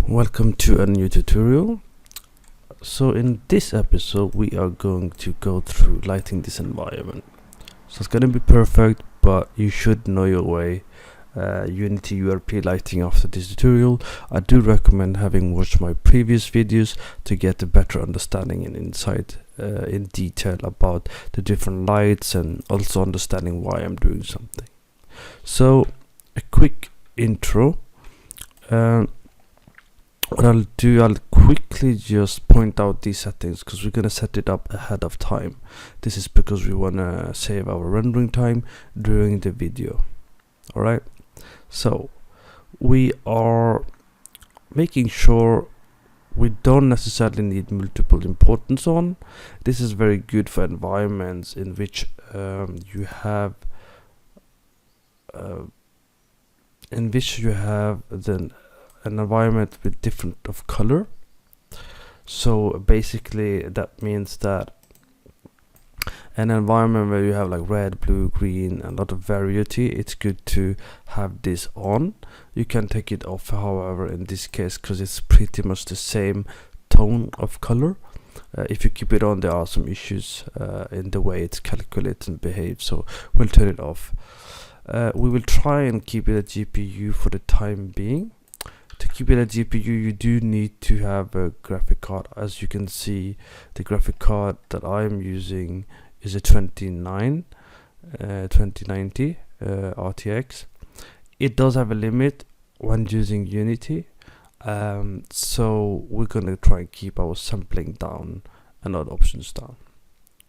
Welcome to a new tutorial. So in this episode we are going to go through lighting this environment. So it's gonna be perfect, but you should know your way. Unity URP lighting after this tutorial. I do recommend having watched my previous videos to get a better understanding and insight in detail about the different lights and also understanding why I'm doing something. So a quick intro. What I'll do, I'll quickly just point out these settings because we're gonna set it up ahead of time. This is because we wanna save our rendering time during the video. Alright, so we are making sure we don't necessarily need multiple importance on. This is very good for environments in which you have an environment with different of color. So basically that means that an environment where you have like red, blue, green, a lot of variety, it's good to have this on. You can take it off, however, in this case, because it's pretty much the same tone of color. If you keep it on, there are some issues in the way it's calculated and behaves, so we'll turn it off. We will try and keep it a GPU for the time being. To keep it a GPU, you do need to have a graphic card. As you can see, the graphic card that I'm using is a 2090 RTX. It does have a limit when using Unity, so we're gonna try and keep our sampling down and other options down.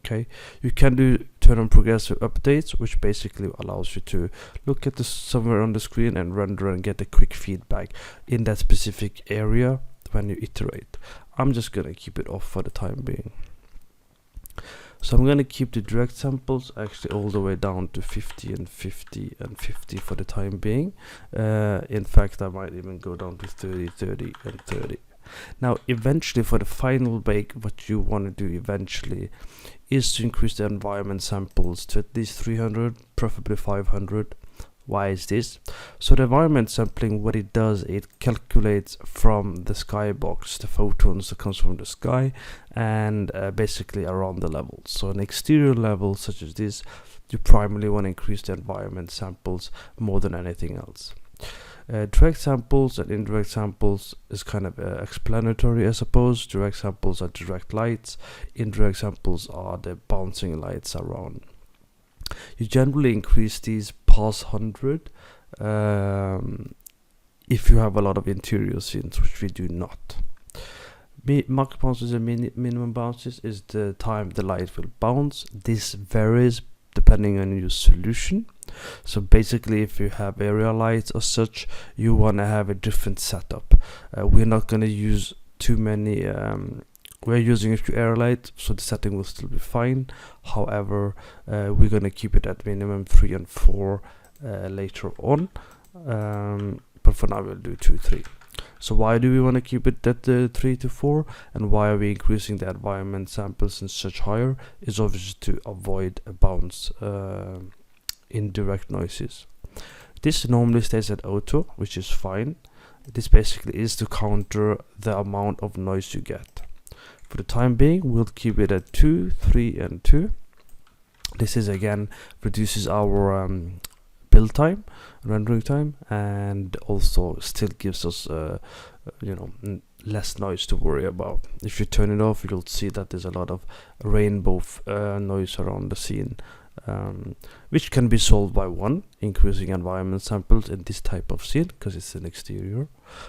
Okay, you can do turn on progressive updates, which basically allows you to look at this somewhere on the screen and render and get a quick feedback in that specific area when you iterate. I'm just gonna keep it off for the time being. So I'm gonna keep the direct samples actually all the way down to 50 and 50 and 50 for the time being. In fact, I might even go down to 30, 30 and 30. Now eventually, for the final bake, what you want to do eventually is to increase the environment samples to at least 300, preferably 500. Why is this? So the environment sampling, what it does, it calculates from the skybox the photons that comes from the sky and basically around the levels. So an exterior level such as this, you primarily want to increase the environment samples more than anything else. Direct samples and indirect samples is kind of explanatory, I suppose. Direct samples are direct lights, indirect samples are the bouncing lights around. You generally increase these past 100 if you have a lot of interior scenes, which we do not. Max bounces and minimum bounces is the time the light will bounce. This varies depending on your solution. So basically, if you have area lights or such, you want to have a different setup. We're not going to use too many. We're using a few area lights, so the setting will still be fine. However, we're going to keep it at minimum 3 and 4 later on. But for now, we'll do 2, 3. So why do we want to keep it at 3 to 4, and why are we increasing the environment samples and such higher? Is obviously to avoid a bounce indirect noises. This normally stays at auto, which is fine. This basically is to counter the amount of noise you get. For the time being, we'll keep it at 2, 3 and 2. This is again reduces our build time, rendering time, and also still gives us less noise to worry about. If you turn it off, you'll see that there's a lot of rainbow noise around the scene, which can be solved by increasing environment samples in this type of scene because it's an exterior.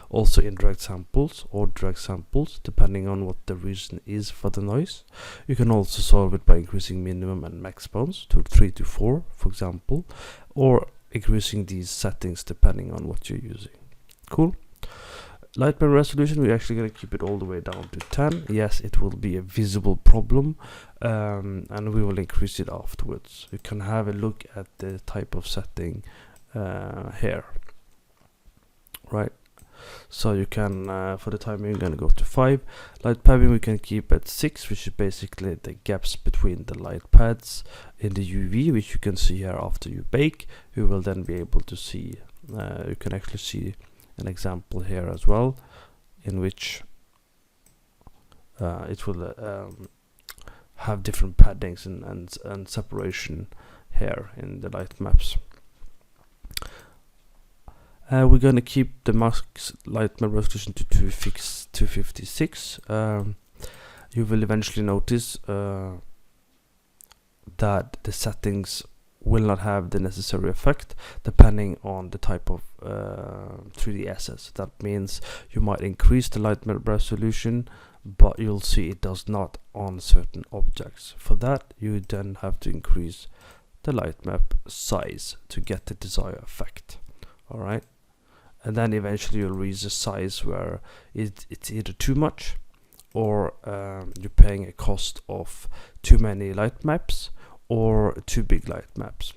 Also indirect samples or direct samples, depending on what the reason is for the noise. You can also solve it by increasing minimum and max bounce to 3 to 4, for example, or increasing these settings depending on what you're using. Cool. Light pen resolution, we're actually going to keep it all the way down to 10. Yes, it will be a visible problem, and we will increase it afterwards. You can have a look at the type of setting here. Right. So you can, for the time being, going to go to 5. Light padding we can keep at 6, which is basically the gaps between the light pads in the UV, which you can see here after you bake. You will then be able to see, you can actually see an example here as well in which it will have different paddings and separation here in the light maps. We're going to keep the max light map resolution to 256. You will eventually notice that the settings will not have the necessary effect depending on the type of 3D assets. That means you might increase the light map resolution, but you'll see it does not on certain objects. For that, you then have to increase the light map size to get the desired effect. Alright, and then eventually you'll reach a size where it's either too much or you're paying a cost of too many light maps or too big light maps.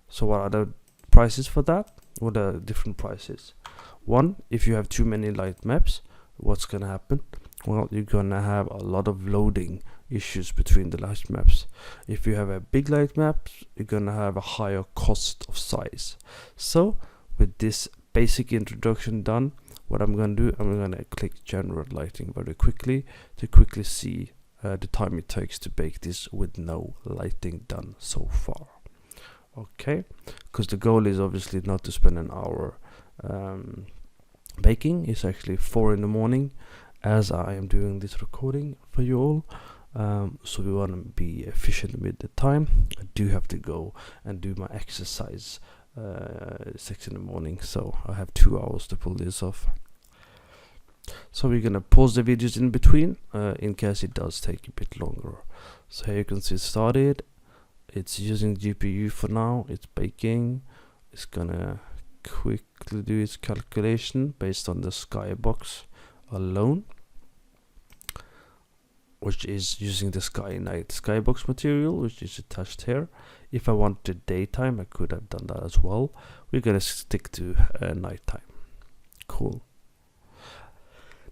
So what are the prices for that? What are the different prices? One, if you have too many light maps, what's gonna happen? Well, you're gonna have a lot of loading issues between the light maps. If you have a big light map, you're gonna have a higher cost of size. So with this basic introduction done, what I'm gonna do, I'm gonna click general lighting very quickly to quickly see the time it takes to bake this with no lighting done so far. Okay, because the goal is obviously not to spend an hour baking. It's actually 4 in the morning as I am doing this recording for you all. So we want to be efficient with the time. I do have to go and do my exercise 6 in the morning, so I have 2 hours to pull this off. So we're gonna pause the videos in between in case it does take a bit longer. So here you can see it started. It's using GPU for now. It's baking. It's gonna quickly do its calculation based on the skybox alone, which is using the skybox material, which is attached here. If I wanted daytime, I could have done that as well. We're gonna stick to nighttime. Cool.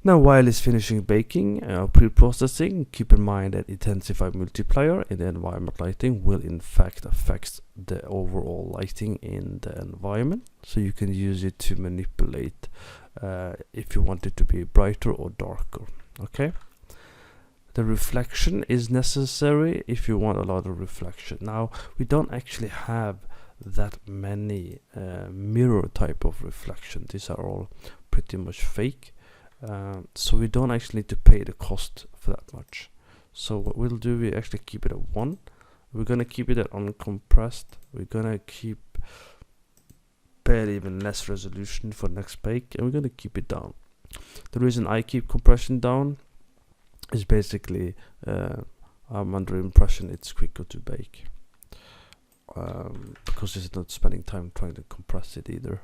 Now, while it's finishing baking, pre-processing, keep in mind that intensified multiplier in the environment lighting will in fact affect the overall lighting in the environment. So you can use it to manipulate if you want it to be brighter or darker. Okay. The reflection is necessary if you want a lot of reflection. Now, we don't actually have that many mirror type of reflection. These are all pretty much fake. So we don't actually need to pay the cost for that much. So what we'll do, we actually keep it at 1. We're gonna keep it at uncompressed. We're gonna keep barely even less resolution for next bake, and we're gonna keep it down. The reason I keep compression down is basically I'm under impression it's quicker to bake because it's not spending time trying to compress it either.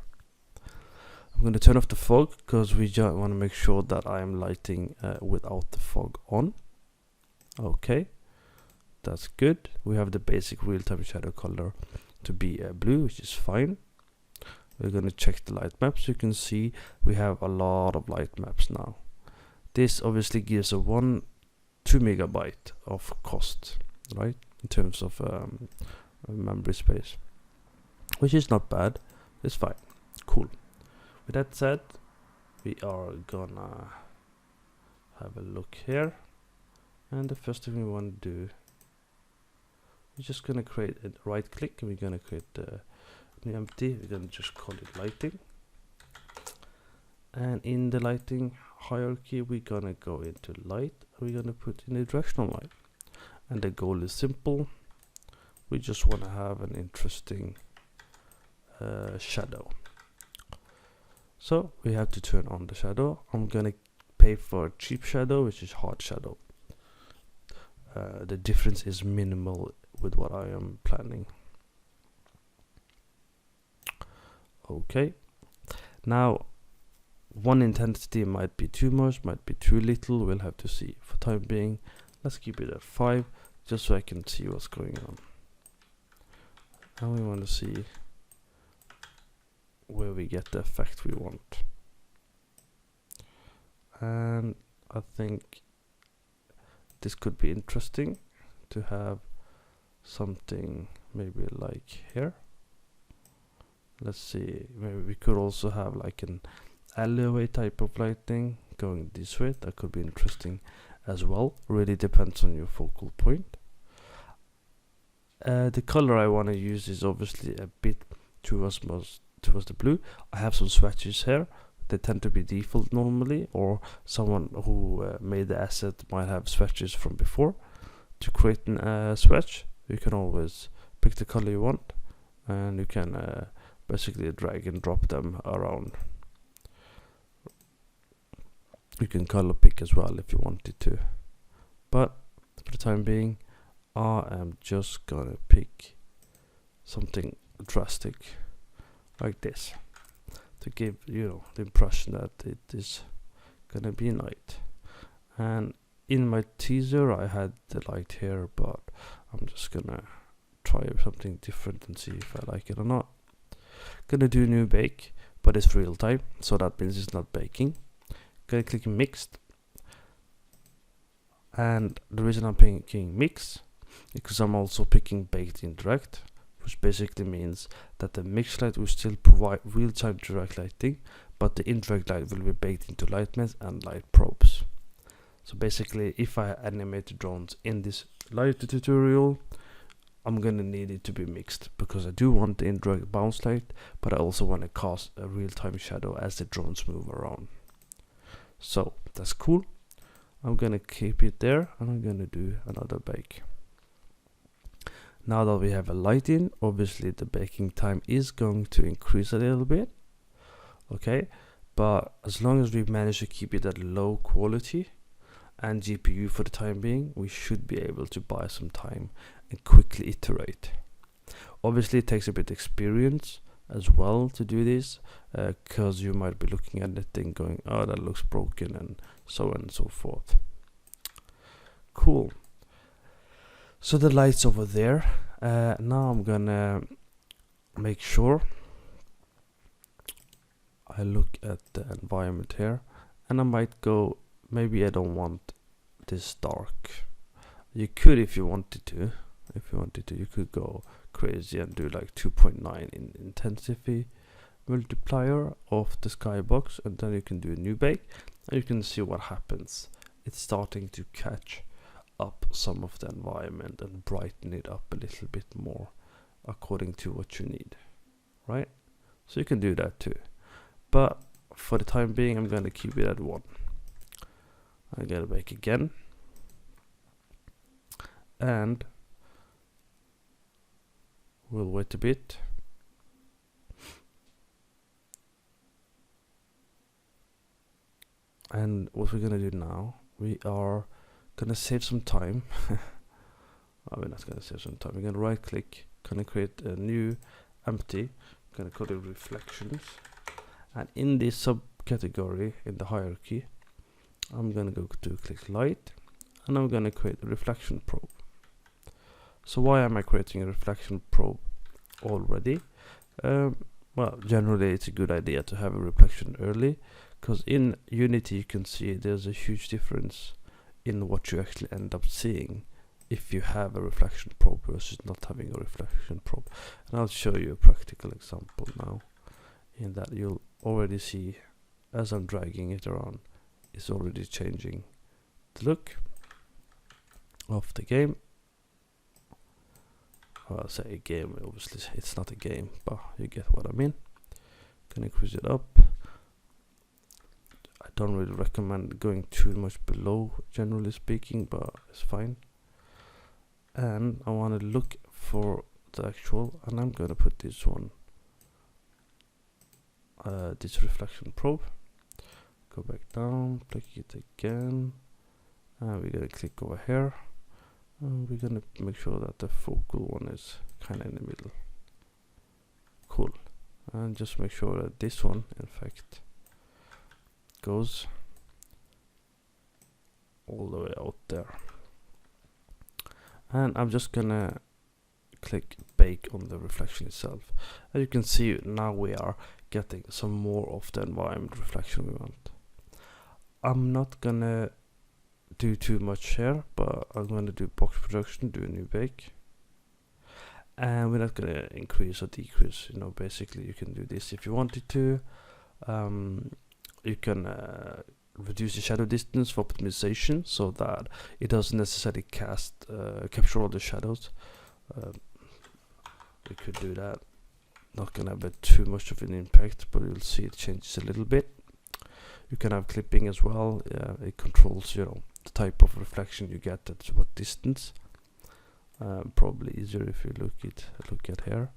I'm going to turn off the fog because we just want to make sure that I am lighting without the fog on. Okay, that's good. We have the basic real-time shadow color to be blue, which is fine. We're going to check the light maps. You can see we have a lot of light maps now. This obviously gives a 2 megabyte of cost, right, in terms of memory space, which is not bad. It's fine. Cool. With that said, we are gonna have a look here, and the first thing we want to do, we're just gonna create a right click, and we're gonna create new empty. We're gonna just call it lighting, and in the lighting hierarchy we're gonna go into light. We're gonna put in a directional light, and the goal is simple. We just want to have an interesting shadow. So we have to turn on the shadow. I'm gonna pay for cheap shadow, which is hard shadow. The difference is minimal with what I am planning. Okay, now one intensity might be too much, might be too little. We'll have to see. For time being, let's keep it at 5 just so I can see what's going on. And we want to see where we get the effect we want. And I think this could be interesting to have something maybe like here. Let's see, maybe we could also have like an alleyway type of lighting, going this way. That could be interesting as well. Really depends on your focal point. The color I want to use is obviously a bit towards the blue. I have some swatches here. They tend to be default normally, or someone who made the asset might have swatches from before. To create a swatch, you can always pick the color you want, and you can basically drag and drop them around. You can color pick as well if you wanted to, but for the time being I am just gonna pick something drastic like this to give the impression that it is gonna be night. And in my teaser I had the light here, but I'm just gonna try something different and see if I like it or not. Gonna do a new bake, but it's real time, so that means it's not baking. Gonna click mixed, and the reason I'm picking mix is because I'm also picking baked indirect, which basically means that the mixed light will still provide real-time direct lighting, but the indirect light will be baked into light maps and light probes. So basically, if I animate the drones in this light tutorial, I'm gonna need it to be mixed, because I do want the indirect bounce light, but I also want to cast a real-time shadow as the drones move around. So that's cool. I'm gonna keep it there, and I'm gonna do another bake. Now that we have a light in, obviously the baking time is going to increase a little bit, okay, but as long as we manage to keep it at low quality and GPU for the time being, we should be able to buy some time and quickly iterate. Obviously it takes a bit of experience as well to do this, because you might be looking at the thing going, oh, that looks broken, and so on and so forth. Cool. So the light's over there. Now I'm gonna make sure I look at the environment here, and I might go, maybe I don't want this dark. You could, if you wanted to, you could go crazy and do like 2.9 in intensity multiplier of the skybox, and then you can do a new bake, and you can see what happens. It's starting to catch up some of the environment and brighten it up a little bit more according to what you need, right? So you can do that too, but for the time being I'm gonna keep it at 1. I'm gonna bake again, and we'll wait a bit. And what we're gonna do now, we are gonna save some time. Oh, we're not gonna save some time. We're gonna right click, gonna create a new empty, gonna call it reflections, and in this subcategory in the hierarchy I'm gonna go to click light, and I'm gonna create a reflection probe. So why am I creating a reflection probe already? Well, generally it's a good idea to have a reflection early, because in Unity you can see there's a huge difference in what you actually end up seeing if you have a reflection probe versus not having a reflection probe. And I'll show you a practical example now, in that you'll already see as I'm dragging it around, it's already changing the look of the game. Well, I'll say a game, obviously it's not a game, but you get what I mean. Can increase it up. I don't really recommend going too much below, generally speaking, but it's fine. And I want to look for the actual, and I'm going to put this one, this reflection probe. Go back down, click it again, and we're going to click over here, and we're going to make sure that the focal one is kind of in the middle. Cool. And just make sure that this one in fact goes all the way out there. And I'm just gonna click bake on the reflection itself. As you can see, now we are getting some more of the environment reflection we want. I'm not gonna do too much here, but I'm gonna do box production, do a new bake. And we're not gonna increase or decrease, you know, basically you can do this if you wanted to. You can reduce the shadow distance for optimization, so that it doesn't necessarily capture all the shadows. We could do that. Not gonna have too much of an impact, but you'll see it changes a little bit. You can have clipping as well. It controls, you know, the type of reflection you get at what distance. Probably easier if you look at here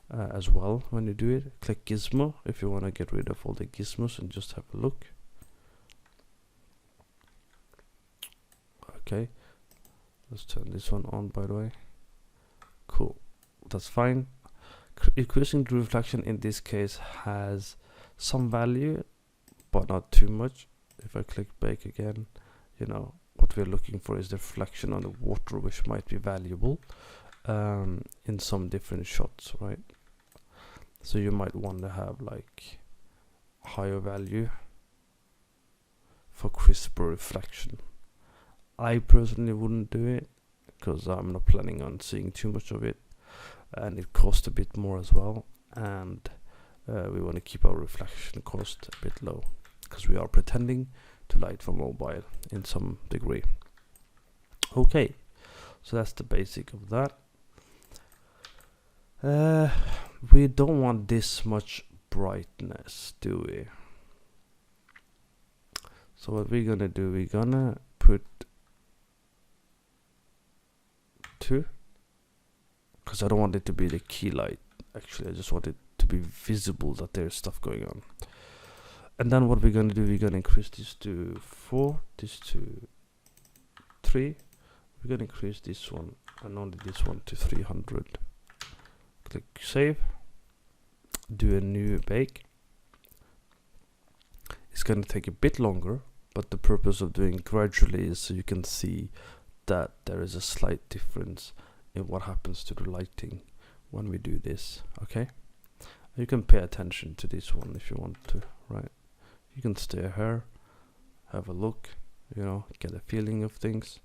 as well when you do it. Click gizmo if you want to get rid of all the gizmos and just have a look. Okay, let's turn this one on, by the way. Cool, that's fine. Increasing the reflection in this case has some value, but not too much. If I click bake again, you know, what we're looking for is the reflection on the water, which might be valuable in some different shots, right? So you might want to have like higher value for crisper reflection. I personally wouldn't do it because I'm not planning on seeing too much of it, and it costs a bit more as well, and we want to keep our reflection cost a bit low because we are pretending to light for mobile in some degree. Okay, so that's the basic of that. We don't want this much brightness, do we? So what we're gonna do, we're gonna put 2, because I don't want it to be the key light. Actually, I just want it to be visible that there's stuff going on. And then what we're gonna do, we're gonna increase this to 4, this to 3. We're gonna increase this one and only this one to 300. Click save. Do a new bake. It's gonna take a bit longer, but the purpose of doing gradually is so you can see that there is a slight difference in what happens to the lighting when we do this. Okay, you can pay attention to this one if you want to, right? You can stay here, have a look, you know, get a feeling of things.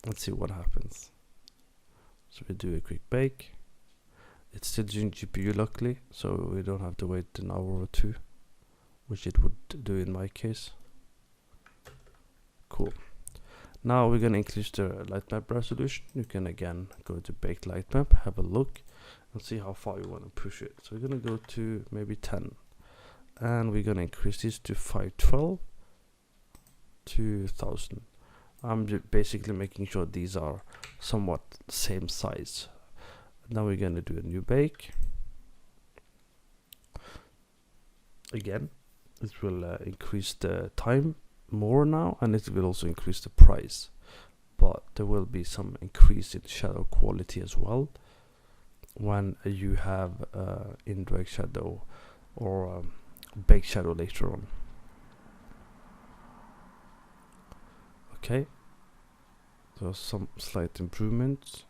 Let's see what happens. So we do a quick bake. It's still doing GPU luckily, so we don't have to wait an hour or 2, which it would do in my case. Cool. Now we're gonna increase the light map resolution. You can again go to baked light map, have a look, and see how far you want to push it. So we're gonna go to maybe 10, and we're gonna increase this to 512 to 1000. I'm basically making sure these are somewhat same size. Now we're gonna do a new bake. Again, it will increase the time more now, and it will also increase the price, but there will be some increase in shadow quality as well when you have indirect shadow or baked shadow later on. Okay, so some slight improvements.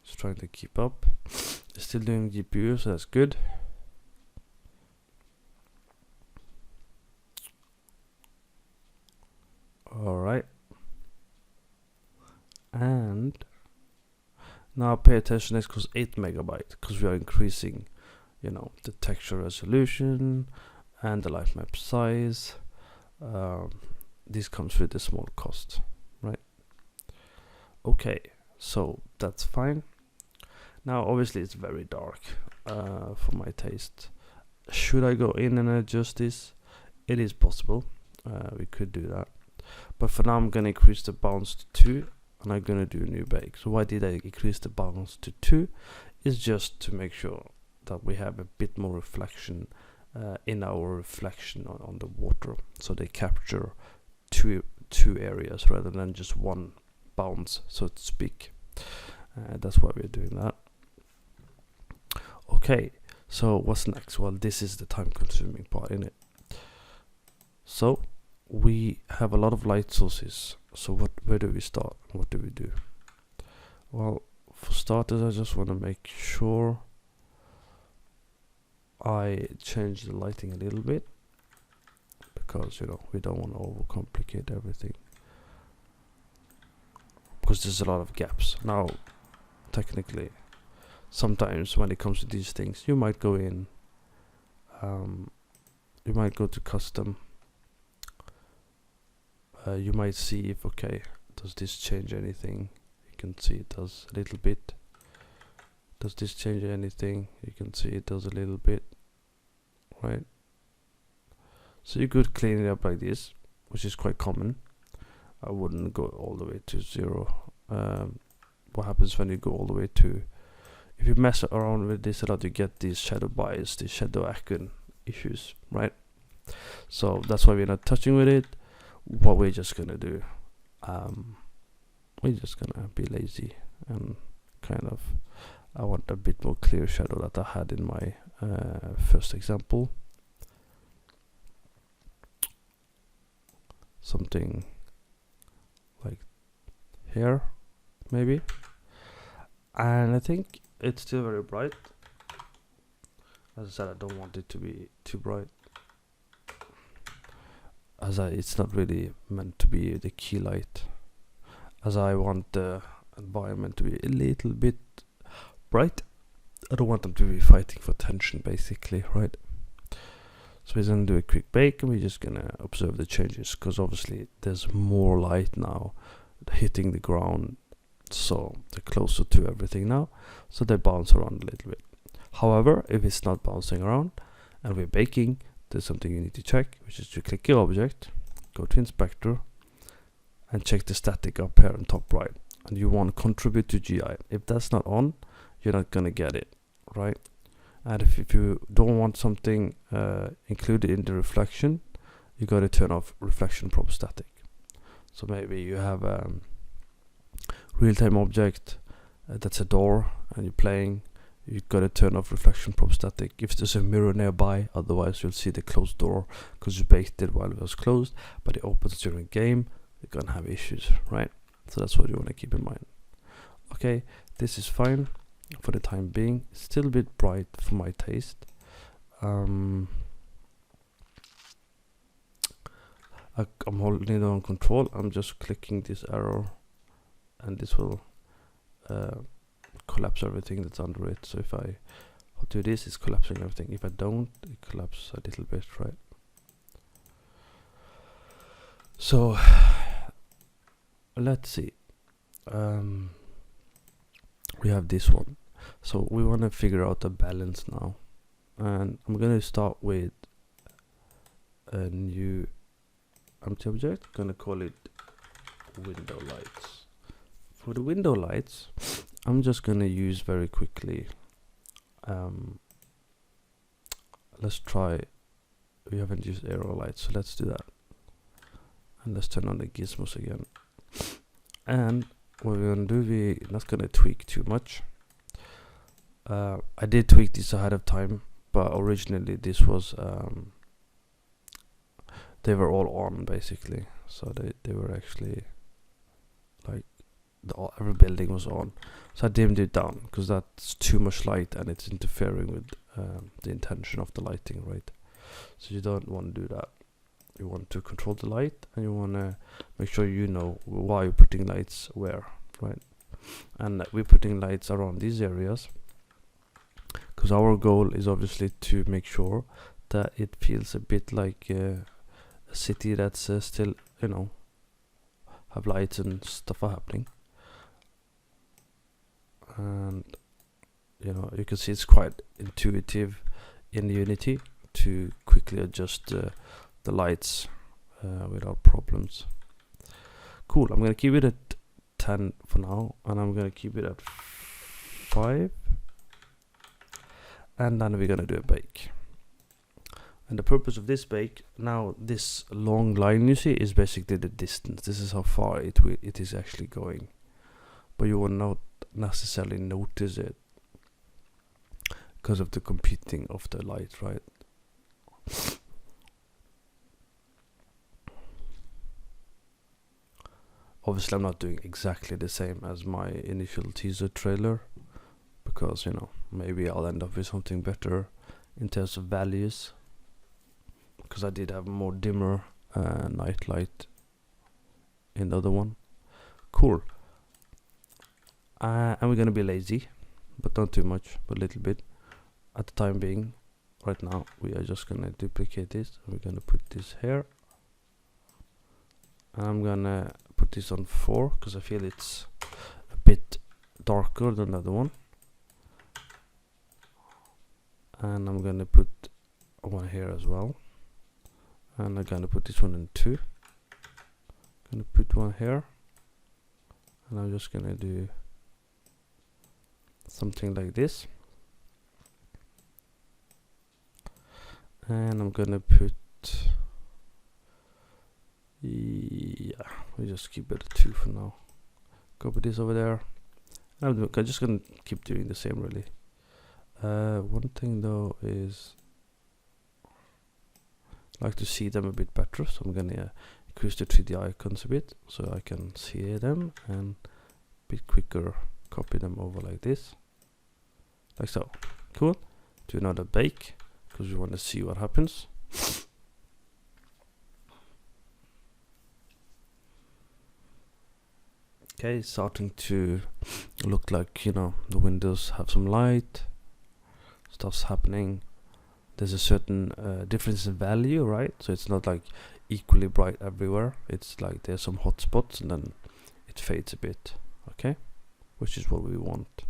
Just trying to keep up. Still doing GPU, so that's good. Alright, and now pay attention, this goes 8 megabyte because we are increasing, you know, the texture resolution and the light map size. This comes with a small cost, right? Okay, so that's fine. Now obviously it's very dark for my taste. Should I go in and adjust this? It is possible. We could do that. But for now I'm going to increase the bounce to 2, and I'm going to do a new bake. So why did I increase the bounce to 2? It's just to make sure that we have a bit more reflection in our reflection on the water. So they capture two areas rather than just one bounce, so to speak. That's why we're doing that. Okay, so what's next? Well, this is the time consuming part in it. So we have a lot of light sources. So where do we start? What do we do? Well, for starters, I just want to make sure I change the lighting a little bit, because, you know, we don't want to overcomplicate everything, because there's a lot of gaps. Now, technically, sometimes when it comes to these things, you might go in, you might go to custom, you might see if, okay, does this change anything? You can see it does a little bit. Does this change anything? You can see it does a little bit, right? So you could clean it up like this, which is quite common. I wouldn't go all the way to 0. What happens when you go all the way to, if you mess around with this a lot, you get these shadow bias, these shadow icon issues, right? So that's why we're not touching with it. What we're just gonna do, we're just gonna be lazy and kind of, I want a bit more clear shadow that I had in my first example. Something like here, maybe. And I think it's still very bright. As I said, I don't want it to be too bright, as it's not really meant to be the key light, as I want the environment to be a little bit bright. I don't want them to be fighting for attention, basically, right? So we're gonna do a quick bake, and we're just gonna observe the changes, because obviously there's more light now hitting the ground, so they're closer to everything now, so they bounce around a little bit. However, if it's not bouncing around and we're baking, there's something you need to check, which is to click your object, go to inspector, and check the static up here on top right, and you want to contribute to GI. If that's not on, you're not gonna get it, right? And if you don't want something included in the reflection, you got to turn off reflection probe static. So maybe you have a real-time object that's a door and you're playing, you got to turn off reflection probe static if there's a mirror nearby, otherwise you'll see the closed door because you baked it while it was closed, but it opens during game, you're gonna have issues, right? So that's what you want to keep in mind. Okay, this is fine for the time being. It's still a bit bright for my taste. I'm holding it on control. I'm just clicking this arrow, and this will collapse everything that's under it. So if I do this, it's collapsing everything. If I don't, it collapses a little bit, right? So let's see. We have this one. So we want to figure out the balance now, and I'm going to start with a new empty object. I'm going to call it window lights. For the window lights, I'm just going to use very quickly, let's try, we haven't used arrow lights, so let's do that, and let's turn on the gizmos again. And what we're going to do, we're not going to tweak too much. I did tweak this ahead of time, but originally this was they were all on, basically, so they were actually like every building was on. So I dimmed it down because that's too much light and it's interfering with the intention of the lighting, right? So you don't want to do that. You want to control the light, and you want to make sure you know why you're putting lights where, right? And we're putting lights around these areas because our goal is obviously to make sure that it feels a bit like a city that's still, you know, have lights and stuff are happening. And you know, you can see it's quite intuitive in Unity to quickly adjust the lights without problems. Cool. I'm gonna keep it at 10 for now, and I'm gonna keep it at 5, and then we're gonna do a bake. And the purpose of this bake, now this long line you see is basically the distance. This is how far it is actually going, but you will not necessarily notice it because of the competing of the light, right? Obviously I'm not doing exactly the same as my initial teaser trailer, because, you know, maybe I'll end up with something better in terms of values, because I did have more dimmer night light in the other one. Cool. And we're gonna be lazy, but not too much, but a little bit at the time being. Right now we are just gonna duplicate this, and we're gonna put this here, I'm gonna put this on 4 because I feel it's a bit darker than the other one. And I'm gonna put one here as well. And I'm gonna put this one in 2. Gonna put one here. And I'm just gonna do something like this. And I'm gonna put, yeah, we just keep it at 2 for now. Copy this over there. I'm just gonna keep doing the same really. One thing though is I like to see them a bit better, so I'm gonna increase the 3D icons a bit so I can see them and a bit quicker copy them over like this, like so. Cool. Do another bake because we want to see what happens. Okay, it's starting to look like, you know, the windows have some light, stuff's happening. There's a certain difference in value, right? So it's not like equally bright everywhere. It's like there's some hot spots and then it fades a bit, okay? Which is what we want.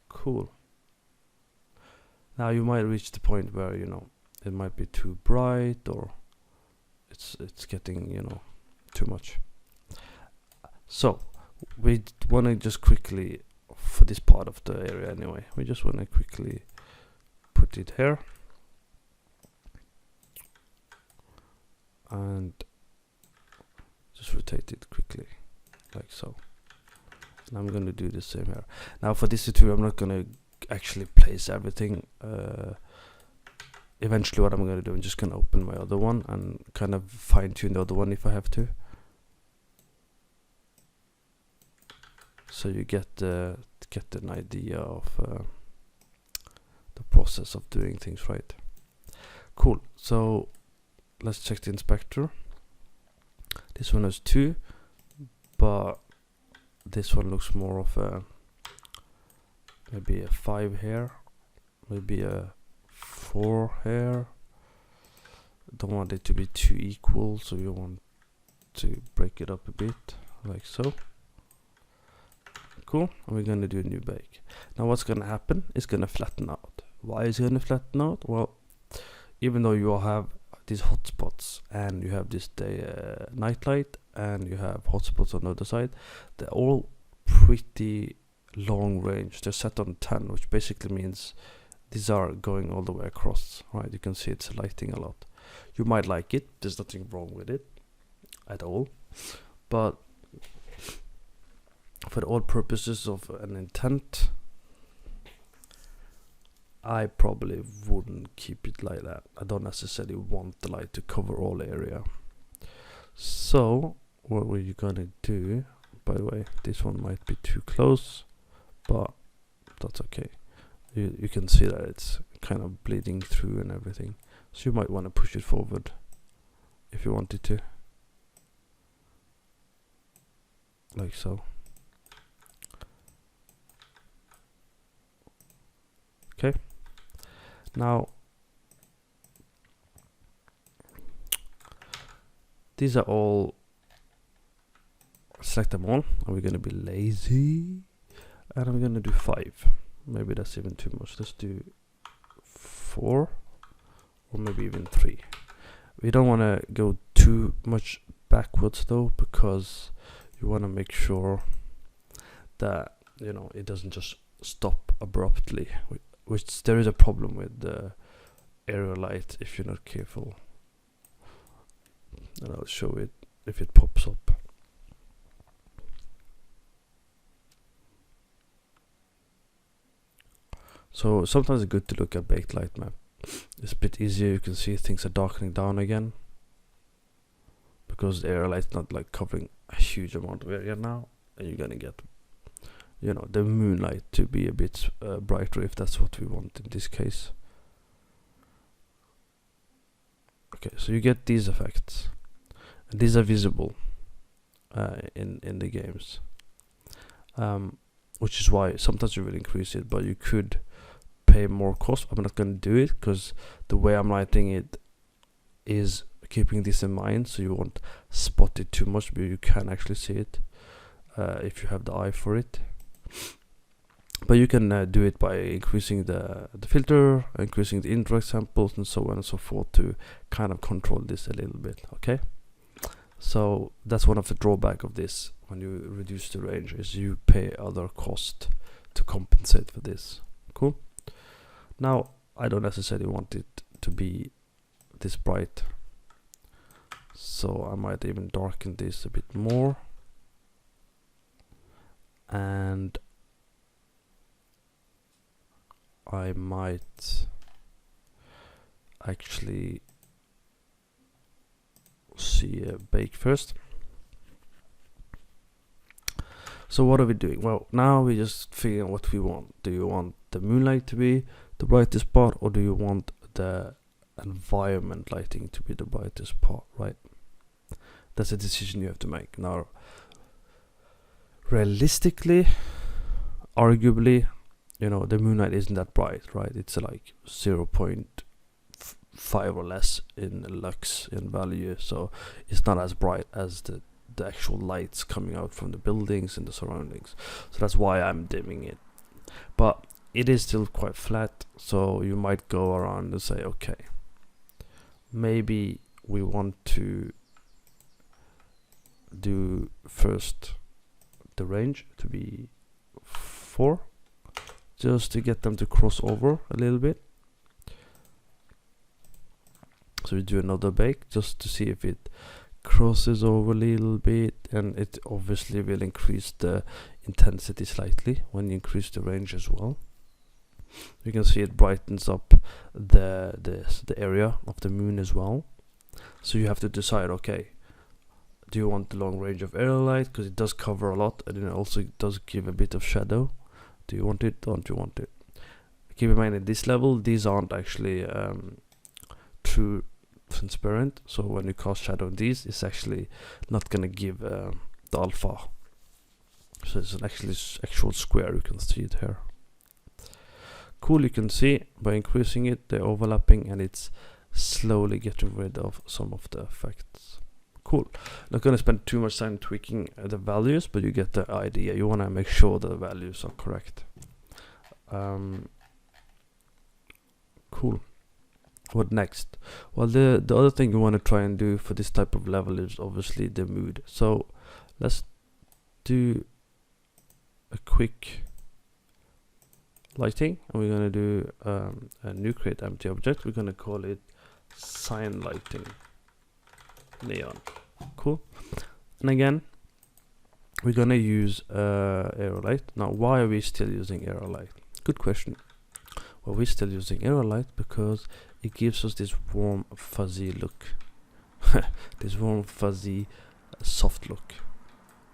Cool. Now you might reach the point where, you know, it might be too bright or it's getting, you know, too much. So we want to just quickly, for this part of the area anyway, we just want to quickly put it here and just rotate it quickly like so. And I'm going to do the same here. Now for this tutorial I'm not going to actually place everything. Eventually what I'm going to do, I'm just going to open my other one and kind of fine tune the other one if I have to. So you get an idea of the process of doing things right. Cool. So let's check the inspector. This one has 2, but this one looks more of a maybe a 5 here, maybe a 4 here. Don't want it to be too equal, so you want to break it up a bit like so. Cool. And we're gonna do a new bake. Now what's gonna happen is gonna flatten out. Why is it gonna flatten out? Well, even though you all have these hotspots and you have this night light and you have hotspots on the other side, they're all pretty long range. They're set on 10, which basically means these are going all the way across, right? You can see it's lighting a lot. You might like it, there's nothing wrong with it at all, but for all purposes of an intent, I probably wouldn't keep it like that. I don't necessarily want the light to cover all area. So what were you gonna do? By the way, this one might be too close, but that's okay. You can see that it's kind of bleeding through and everything. So you might want to push it forward if you wanted to, like so. Okay. Now these are all, select them all, and we're gonna be lazy and I'm gonna do 5. Maybe that's even too much. Let's do 4 or maybe even 3. We don't want to go too much backwards though, because you want to make sure that, you know, it doesn't just stop abruptly, which there is a problem with the area light if you're not careful. And I'll show it if it pops up. So sometimes it's good to look at baked light map. It's a bit easier. You can see things are darkening down again because the area light's not like covering a huge amount of area now, and you're gonna get, you know, the moonlight to be a bit brighter if that's what we want in this case. Okay, so you get these effects, and these are visible in the games, which is why sometimes you will increase it, but you could pay more cost. I'm not going to do it because the way I'm lighting it is keeping this in mind so you won't spot it too much, but you can actually see it if you have the eye for it. But you can do it by increasing the filter, increasing the indirect samples, and so on and so forth to kind of control this a little bit. Okay, so that's one of the drawback of this. When you reduce the range, is you pay other cost to compensate for this. Cool. Now I don't necessarily want it to be this bright, so I might even darken this a bit more, and I might actually see a bake first. So what are we doing? Well, now we just figure out what we want. Do you want the moonlight to be the brightest part, or do you want the environment lighting to be the brightest part, right? That's a decision you have to make. Now, realistically, arguably, you know, the moonlight isn't that bright, right? It's like 0.5 or less in lux in value, so it's not as bright as the actual lights coming out from the buildings and the surroundings. So that's why I'm dimming it. But it is still quite flat, so you might go around and say, okay, maybe we want to do first the range to be 4, just to get them to cross over a little bit. So we do another bake just to see if it crosses over a little bit, and it obviously will increase the intensity slightly when you increase the range as well. You can see it brightens up the area of the moon as well. So you have to decide, okay, do you want the long range of area light, because it does cover a lot, and it also does give a bit of shadow. Do you want it? Don't you want it? Keep in mind at this level, these aren't actually true transparent, so when you cast shadow on these, it's actually not gonna give the alpha. So it's an actual square. You can see it here. Cool. You can see by increasing it, they're overlapping, and it's slowly getting rid of some of the effects. Cool. Not gonna spend too much time tweaking the values, but you get the idea. You wanna make sure the values are correct. Cool. What next? Well, the other thing you want to try and do for this type of level is obviously the mood. So let's do a quick lighting, and we're going to do a new create empty object. We're going to call it sign lighting neon. Cool. And again, we're going to use aerolight. Now, why are we still using aerolight? Good question. Well, we're still using aerolight because it gives us this warm fuzzy look. This warm fuzzy soft look.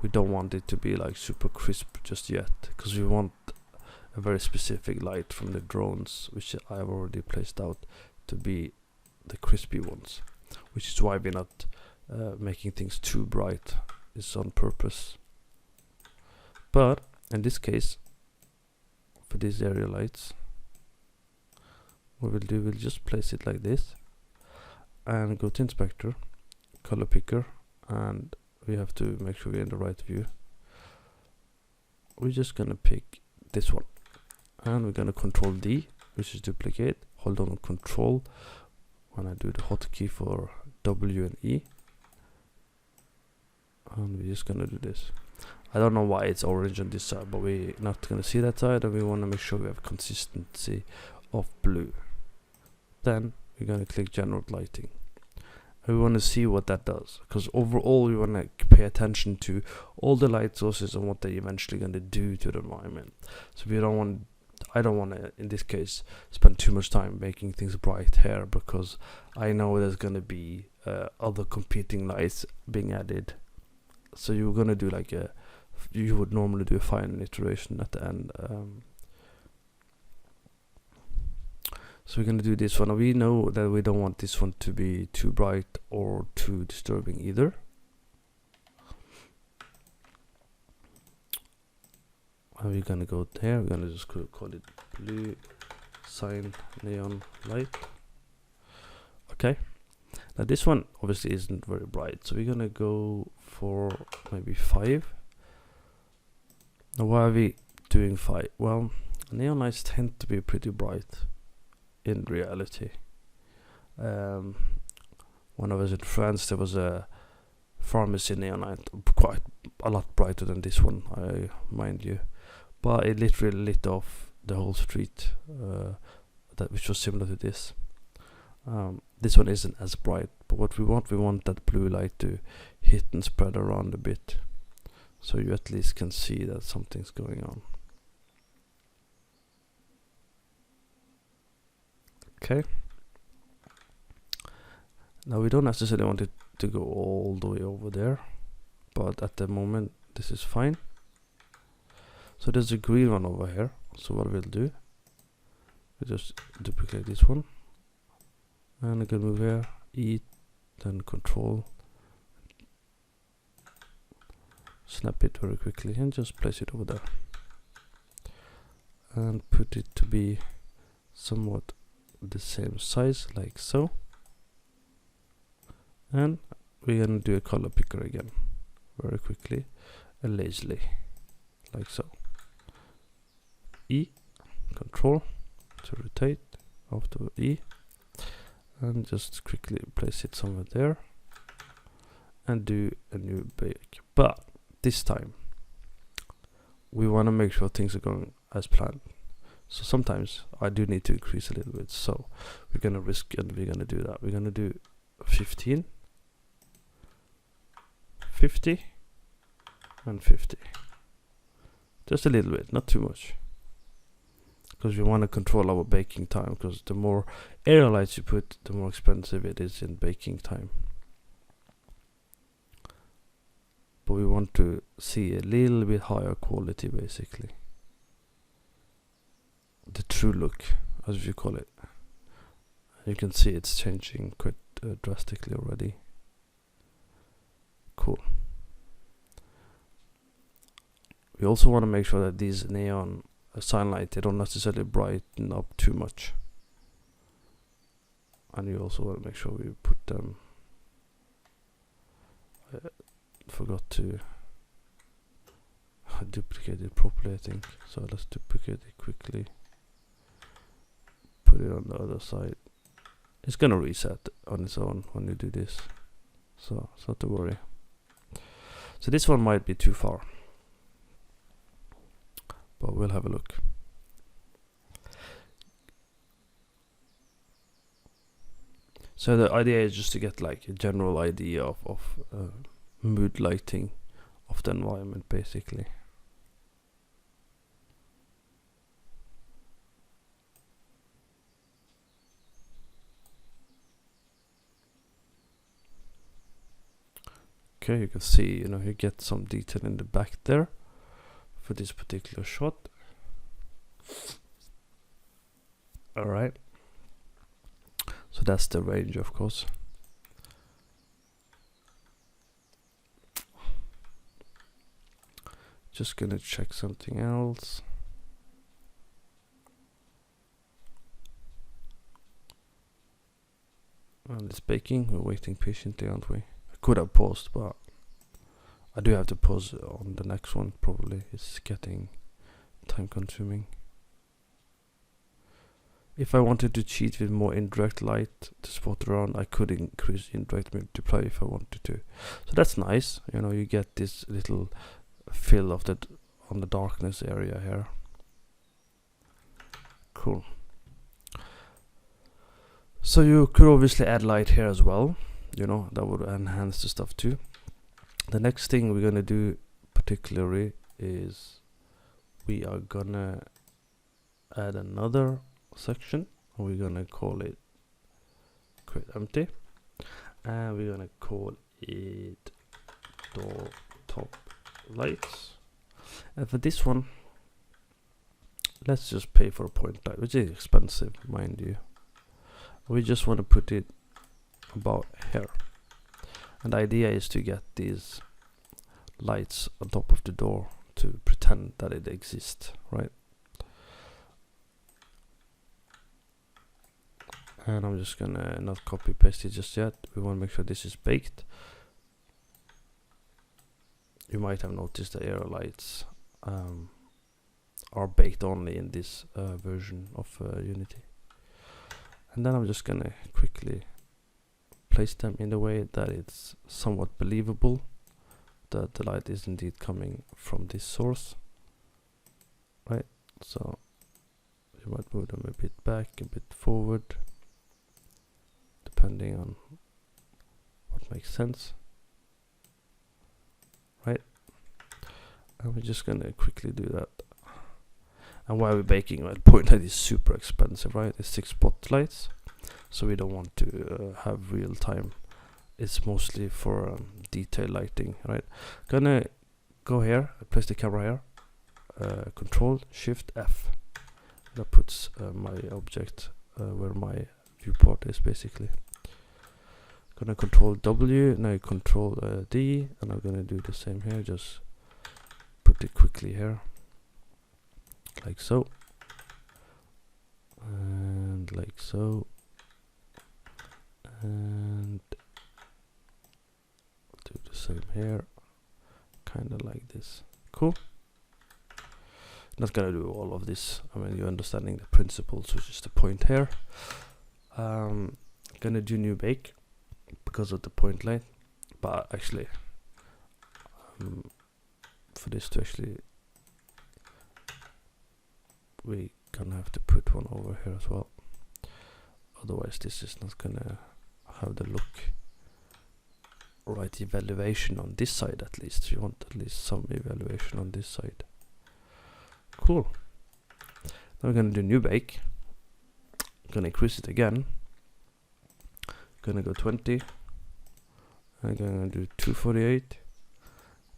We don't want it to be like super crisp just yet, because we want a very specific light from the drones, which I've already placed out to be the crispy ones, which is why we're not making things too bright. It's on purpose. But in this case, for these area lights, what we'll do, we'll just place it like this and go to inspector, color picker, and we have to make sure we're in the right view. We're just gonna pick this one, and we're gonna control D, which is duplicate. Hold on control when I do the hotkey for W and E, and we're just gonna do this. I don't know why it's orange on this side, but we're not gonna see that side, and we want to make sure we have consistency of blue. Then we're going to click generate lighting, and we want to see what that does, because overall we want to pay attention to all the light sources and what they're eventually going to do to the environment. So we don't want, I don't want to in this case spend too much time making things bright here, because I know there's going to be other competing lights being added. So you're going to do like you would normally do a final iteration at the end. So we're going to do this one. We know that we don't want this one to be too bright or too disturbing either. And we're going to go there. We're going to just call it blue sign neon light. Okay. Now this one obviously isn't very bright, so we're gonna go for maybe 5. Now why are we doing 5? Well, neon lights tend to be pretty bright in reality. When I was in France, there was a pharmacy neon light, quite a lot brighter than this one, I mind you, but it literally lit off the whole street, which was similar to this. This one isn't as bright, but what we want that blue light to hit and spread around a bit, so you at least can see that something's going on. Okay. Now we don't necessarily want it to go all the way over there, but at the moment this is fine. So there's a green one over here, so what we'll do, we just duplicate this one, and I can move here, E, then Control, snap it very quickly and just place it over there, and put it to be somewhat the same size, like so. And we're gonna do a color picker again, very quickly and lazily, like so. E, Control to rotate, after E, and just quickly place it somewhere there, and do a new bake. But this time, we want to make sure things are going as planned. So sometimes I do need to increase a little bit. So we're gonna risk and we're gonna do that. We're gonna do 15. 50 and 50, just a little bit, not too much, because we want to control our baking time, because the more area lights you put, the more expensive it is in baking time. But we want to see a little bit higher quality, basically, the true look, as you call it. You can see it's changing quite drastically already. Cool. We also want to make sure that these neon sign lights, they don't necessarily brighten up too much, and you also want to make sure we put them, forgot to duplicate it properly, I think, so let's duplicate it quickly, put it on the other side. It's gonna reset on its own when you do this, so it's not to worry. So this one might be too far, but we'll have a look. So the idea is just to get like a general idea of mood lighting of the environment, basically. Okay, you can see, you get some detail in the back there for this particular shot. Alright, so that's the range, of course. Just gonna check something else. And it's baking, we're waiting patiently, aren't we? I could have paused, but I do have to pause on the next one, probably. It's getting time consuming. If I wanted to cheat with more indirect light to spot around, I could increase indirect multiply if I wanted to. So that's nice, you get this little fill of that on the darkness area here. Cool. So you could obviously add light here as well, that would enhance the stuff too. The next thing we're gonna do particularly is we are gonna add another section, and we're gonna call it create empty, and we're gonna call it door top lights. And for this one, let's just pay for a point light, which is expensive, mind you. We just want to put it about here, and the idea is to get these lights on top of the door to pretend that it exists, right? And I'm just gonna not copy paste it just yet. We want to make sure this is baked. You might have noticed the area lights are baked only in this version of Unity. And then I'm just gonna quickly place them in a way that it's somewhat believable that the light is indeed coming from this source, right? So you might move them a bit back, a bit forward, depending on what makes sense, right? And we're just gonna quickly do that. And while we're baking, right, point light is super expensive, right? It's 6 spotlights, so we don't want to have real time. It's mostly for detail lighting, right? Gonna go here, place the camera here, Control Shift F. That puts my object where my viewport is, basically. Gonna Control W, now Control D, and I'm gonna do the same here. Just put it quickly here, like so, and like so, and do the same here, kind of like this. Cool. Not gonna do all of this. I mean, you're understanding the principles, which is the point here. Gonna do new bake because of the point light, but actually for this to actually, we gonna have to put one over here as well. Otherwise this is not gonna have the look right. Evaluation on this side, at least you want at least some evaluation on this side. Cool. Now we're gonna do new bake. Gonna increase it again. Gonna go 20. I'm gonna do 248.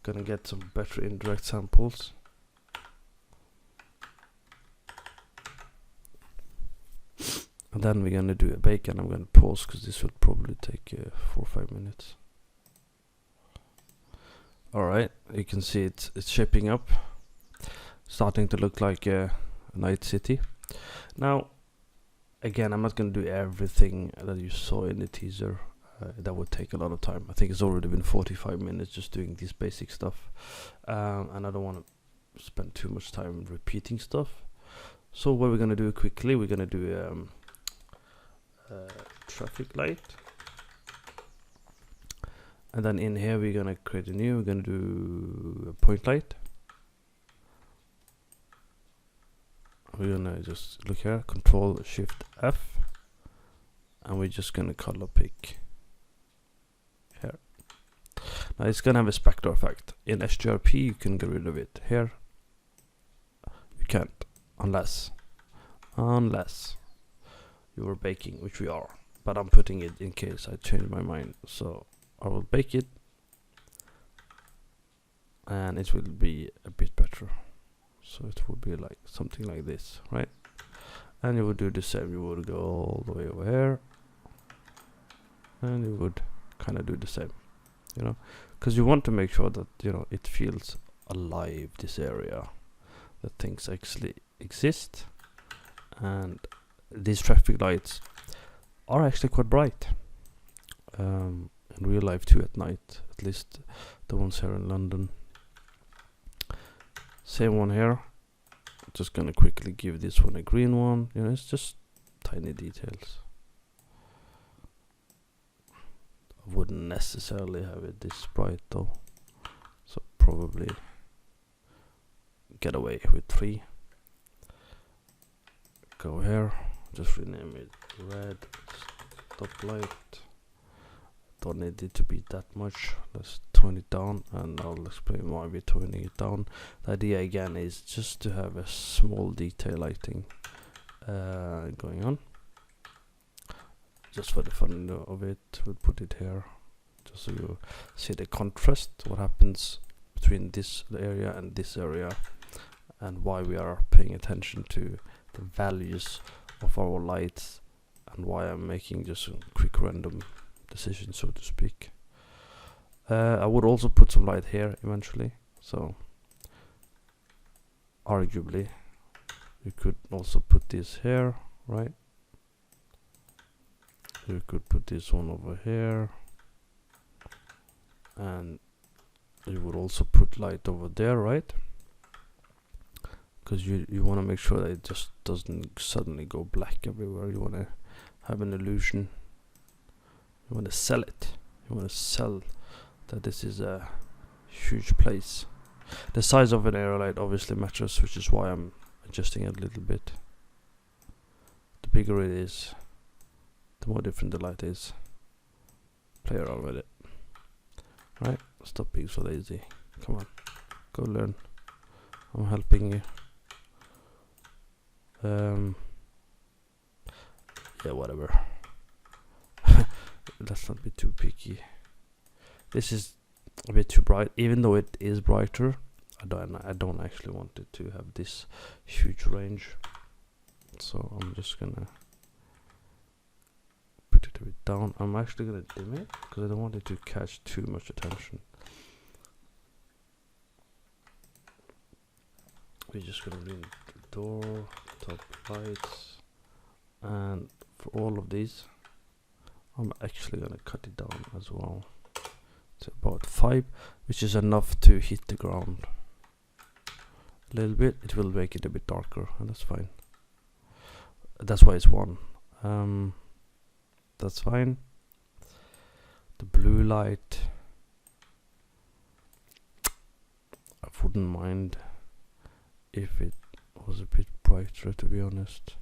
Gonna get some better indirect samples. And then we're gonna do a bake, and I'm gonna pause because this will probably take 4 or 5 minutes. Alright, you can see it's shaping up, starting to look like a night city. Now, again, I'm not gonna do everything that you saw in the teaser. That would take a lot of time. I think it's already been 45 minutes just doing this basic stuff, and I don't want to spend too much time repeating stuff. So what we're gonna do quickly, we're gonna do traffic light, and then in here we're gonna create a new. We're gonna do a point light. We're gonna just look here, Control Shift F, and we're just gonna color pick here. Now it's gonna have a spectral effect. In URP you can get rid of it. Here you can't, unless you were baking, which we are, but I'm putting it in case I change my mind. So I will bake it, and it will be a bit better. So it would be like something like this, right? And you would do the same. You would go all the way over here, and you would kind of do the same, you know, because you want to make sure that, you know, it feels alive, this area, that things actually exist. And these traffic lights are actually quite bright in real life too, at night, at least the ones here in London. Same one here. Just gonna quickly give this one a green one. You know, it's just tiny details. I wouldn't necessarily have it this bright though, so probably get away with 3. Go here, just rename it red stoplight. Don't need it to be that much. Let's tone it down, and I'll explain why we're toning it down. The idea again is just to have a small detail lighting going on, just for the fun of it. We'll put it here just so you see the contrast, what happens between this area and this area, and why we are paying attention to the values of our lights, and why I'm making just a quick random decision, so to speak. I would also put some light here eventually, so arguably you could also put this here, right? You could put this one over here, and you would also put light over there, right? Because you want to make sure that it just doesn't suddenly go black everywhere. You want to have an illusion. You want to sell it. You want to sell that this is a huge place. The size of an area light obviously matters, which is why I'm adjusting it a little bit. The bigger it is, the more different the light is. Play around with it. Right? Stop being so lazy. Come on. Go learn. I'm helping you. Yeah, whatever. Let's not be too picky. This is a bit too bright, even though it is brighter. I don't actually want it to have this huge range, so I'm just gonna put it a bit down. I'm actually gonna dim it because I don't want it to catch too much attention. We're just gonna bring the door, top lights, and for all of these I'm actually gonna cut it down as well to about 5, which is enough to hit the ground a little bit. It will make it a bit darker, and that's fine. That's why it's 1. That's fine. The blue light, I wouldn't mind if it was a bit brighter, to be honest.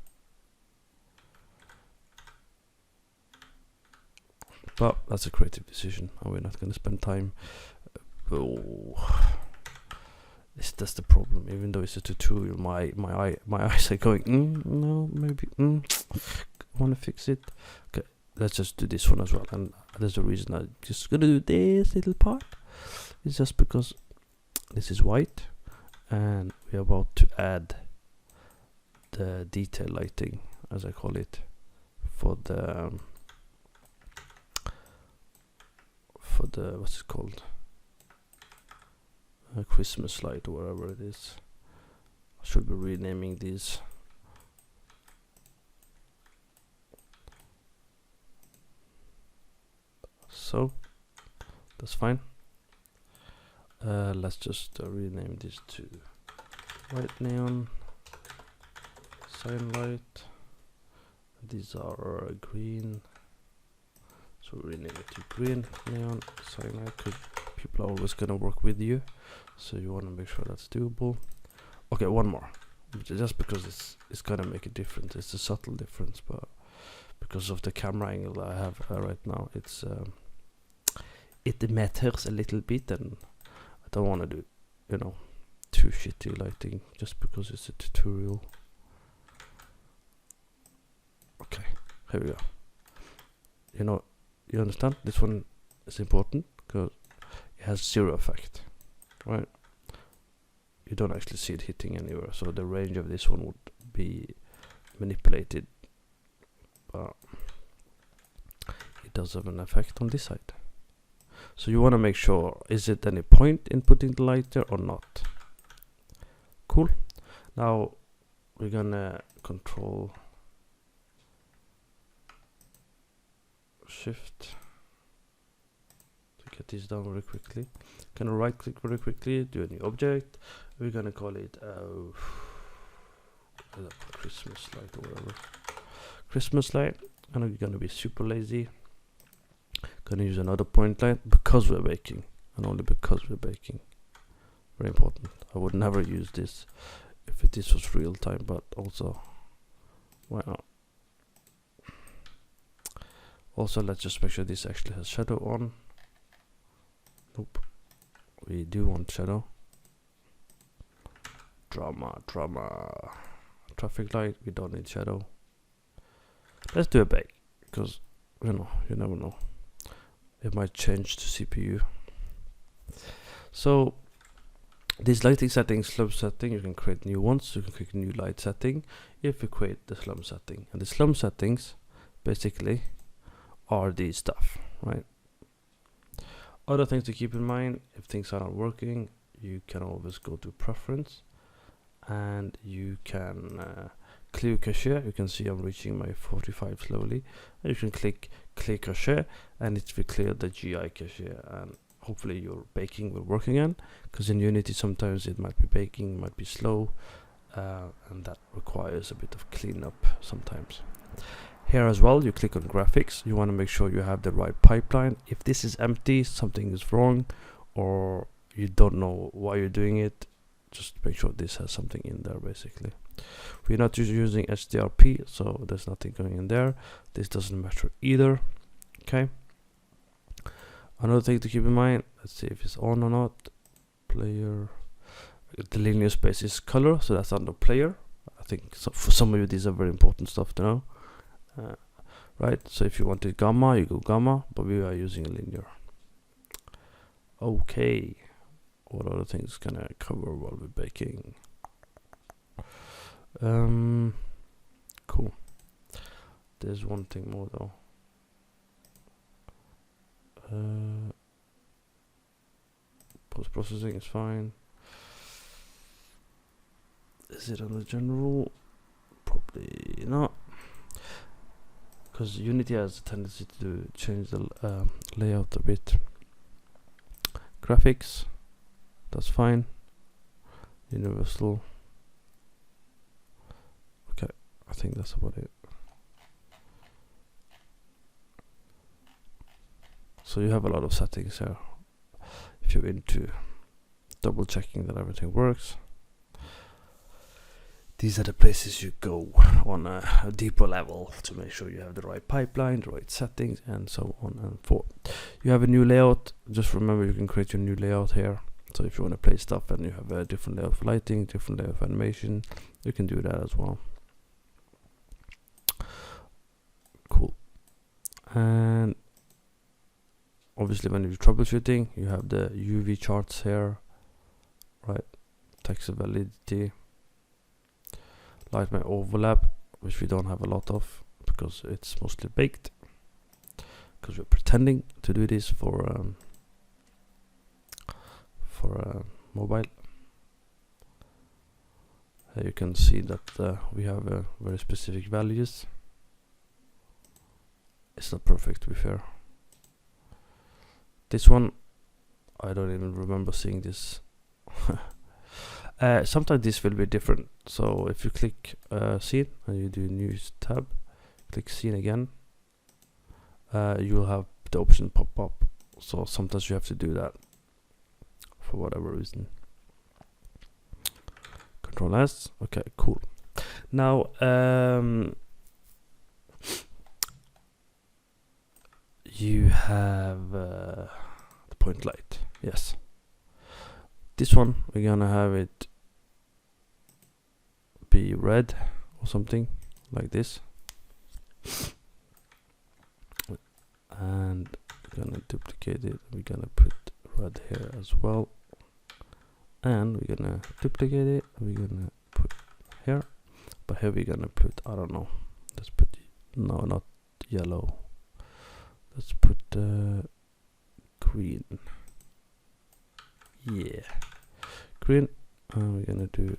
But that's a creative decision, and we're not going to spend time. That's the problem. Even though it's a tutorial, my eyes are going. No, maybe. Want to fix it? Okay, let's just do this one as well. And there's a reason I'm just gonna do this little part. It's just because this is white, and we're about to add the detail lighting, as I call it, for the what's it called? A Christmas light or whatever it is. I should be renaming these. So that's fine. Let's just rename this to white neon, sign light. These are green, so rename it to green neon sign light, because people are always gonna work with you, so you want to make sure that's doable. Okay, one more, just because it's gonna make a difference. It's a subtle difference, but because of the camera angle I have right now, it matters a little bit, and I don't want to do, too shitty lighting just because it's a tutorial. Okay, here we go. You understand? This one is important because it has 0 effect, right? You don't actually see it hitting anywhere, so the range of this one would be manipulated, but it does have an effect on this side. So you want to make sure, is it any point in putting the light there or not? Cool. Now we're gonna control shift to get this down very quickly. Gonna right click very quickly, do a new object. We're gonna call it Christmas light or whatever. Christmas light. And we're gonna be super lazy. Gonna use another point light because we're baking, and only because we're baking. Very important. I would never use this if this was real time, but also why not? Also, let's just make sure this actually has shadow on. Nope, we do want shadow. Drama. Traffic light, we don't need shadow. Let's do a bake, because you never know. It might change to CPU. So these lighting settings, slump setting, you can create new ones. You can create a new light setting if you create the slump setting. And the slump settings basically are these stuff, right? Other things to keep in mind: if things are not working, you can always go to preference, and you can clear cache. You can see I'm reaching my 45 slowly. And you can click clear cache, and it will clear the GI cache, and hopefully your baking will work again, because in Unity sometimes it might be baking, might be slow, and that requires a bit of cleanup sometimes. Here as well, you click on graphics. You want to make sure you have the right pipeline. If this is empty, something is wrong, or you don't know why you're doing it, just make sure this has something in there. Basically, we're not using HDRP, so there's nothing going in there. This doesn't matter either. Okay, another thing to keep in mind, let's see if it's on or not. Player, the linear space is color, so that's under player. I think so for some of you these are very important stuff to know. Right, so if you wanted gamma, you go gamma, but we are using a linear. Okay, what other things can I cover while we're baking? Cool. There's one thing more though. Post-processing is fine. Is it on the general? Probably not, because Unity has a tendency to change the layout a bit. Graphics, that's fine. Universal. Okay, I think that's about it. So you have a lot of settings here if you're into double checking that everything works. These are the places you go on a deeper level to make sure you have the right pipeline, the right settings, and so on and forth. You have a new layout. Just remember, you can create your new layout here. So if you want to play stuff and you have a different layout of lighting, different layout of animation, you can do that as well. Cool. And obviously when you're troubleshooting, you have the UV charts here, right? Text validity. Light my overlap, which we don't have a lot of because it's mostly baked, because we're pretending to do this for mobile. You can see that we have very specific values. It's not perfect, to be fair. This one, I don't even remember seeing this. Sometimes this will be different. So if you click scene and you do new tab, click scene again, you'll have the option pop up. So sometimes you have to do that for whatever reason. Control S. Okay, cool. Now you have the point light. Yes. This one, we're gonna have it be red or something like this, and we're gonna duplicate it. We're gonna put red here as well, and we're gonna duplicate it. We're gonna put here, but here we're gonna put, I don't know, let's put, no, not yellow, let's put green. Yeah, green. And we're gonna do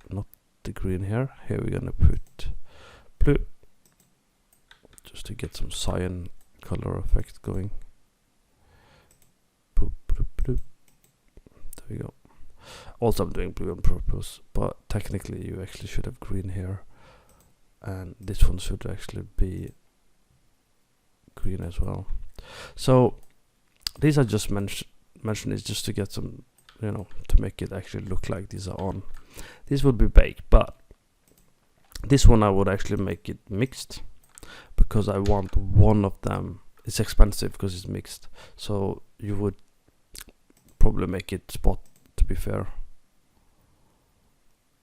not the green here. Here we're gonna put blue, just to get some cyan color effect going. Boop, boop, boop. There we go. Also, I'm doing blue on purpose, but technically you actually should have green here, and this one should actually be green as well. So these are just mentioned is just to get some, you know, to make it actually look like these are on. This would be baked, but this one I would actually make it mixed, because I want one of them. It's expensive because it's mixed, so you would probably make it spot, to be fair.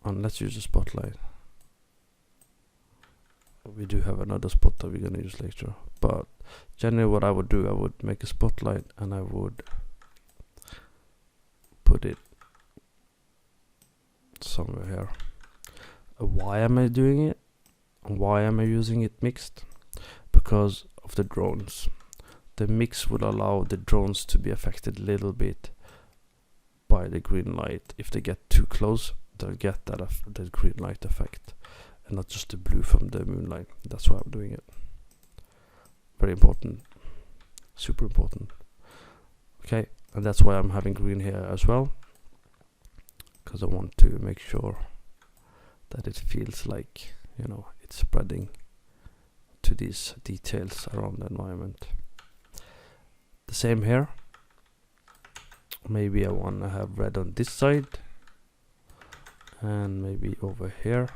And let's use a spotlight. We do have another spot that we're gonna use later, but generally what I would do, I would make a spotlight and I would put it somewhere here. Why am I doing it? Why am I using it mixed? Because of the drones. The mix will allow the drones to be affected a little bit by the green light. If they get too close, they'll get that green light effect, and not just the blue from the moonlight. That's why I'm doing it. Very important, super important. Okay, and that's why I'm having green here as well, because I want to make sure that it feels like, you know, it's spreading to these details around the environment. The same here. Maybe I want to have red on this side, and maybe over here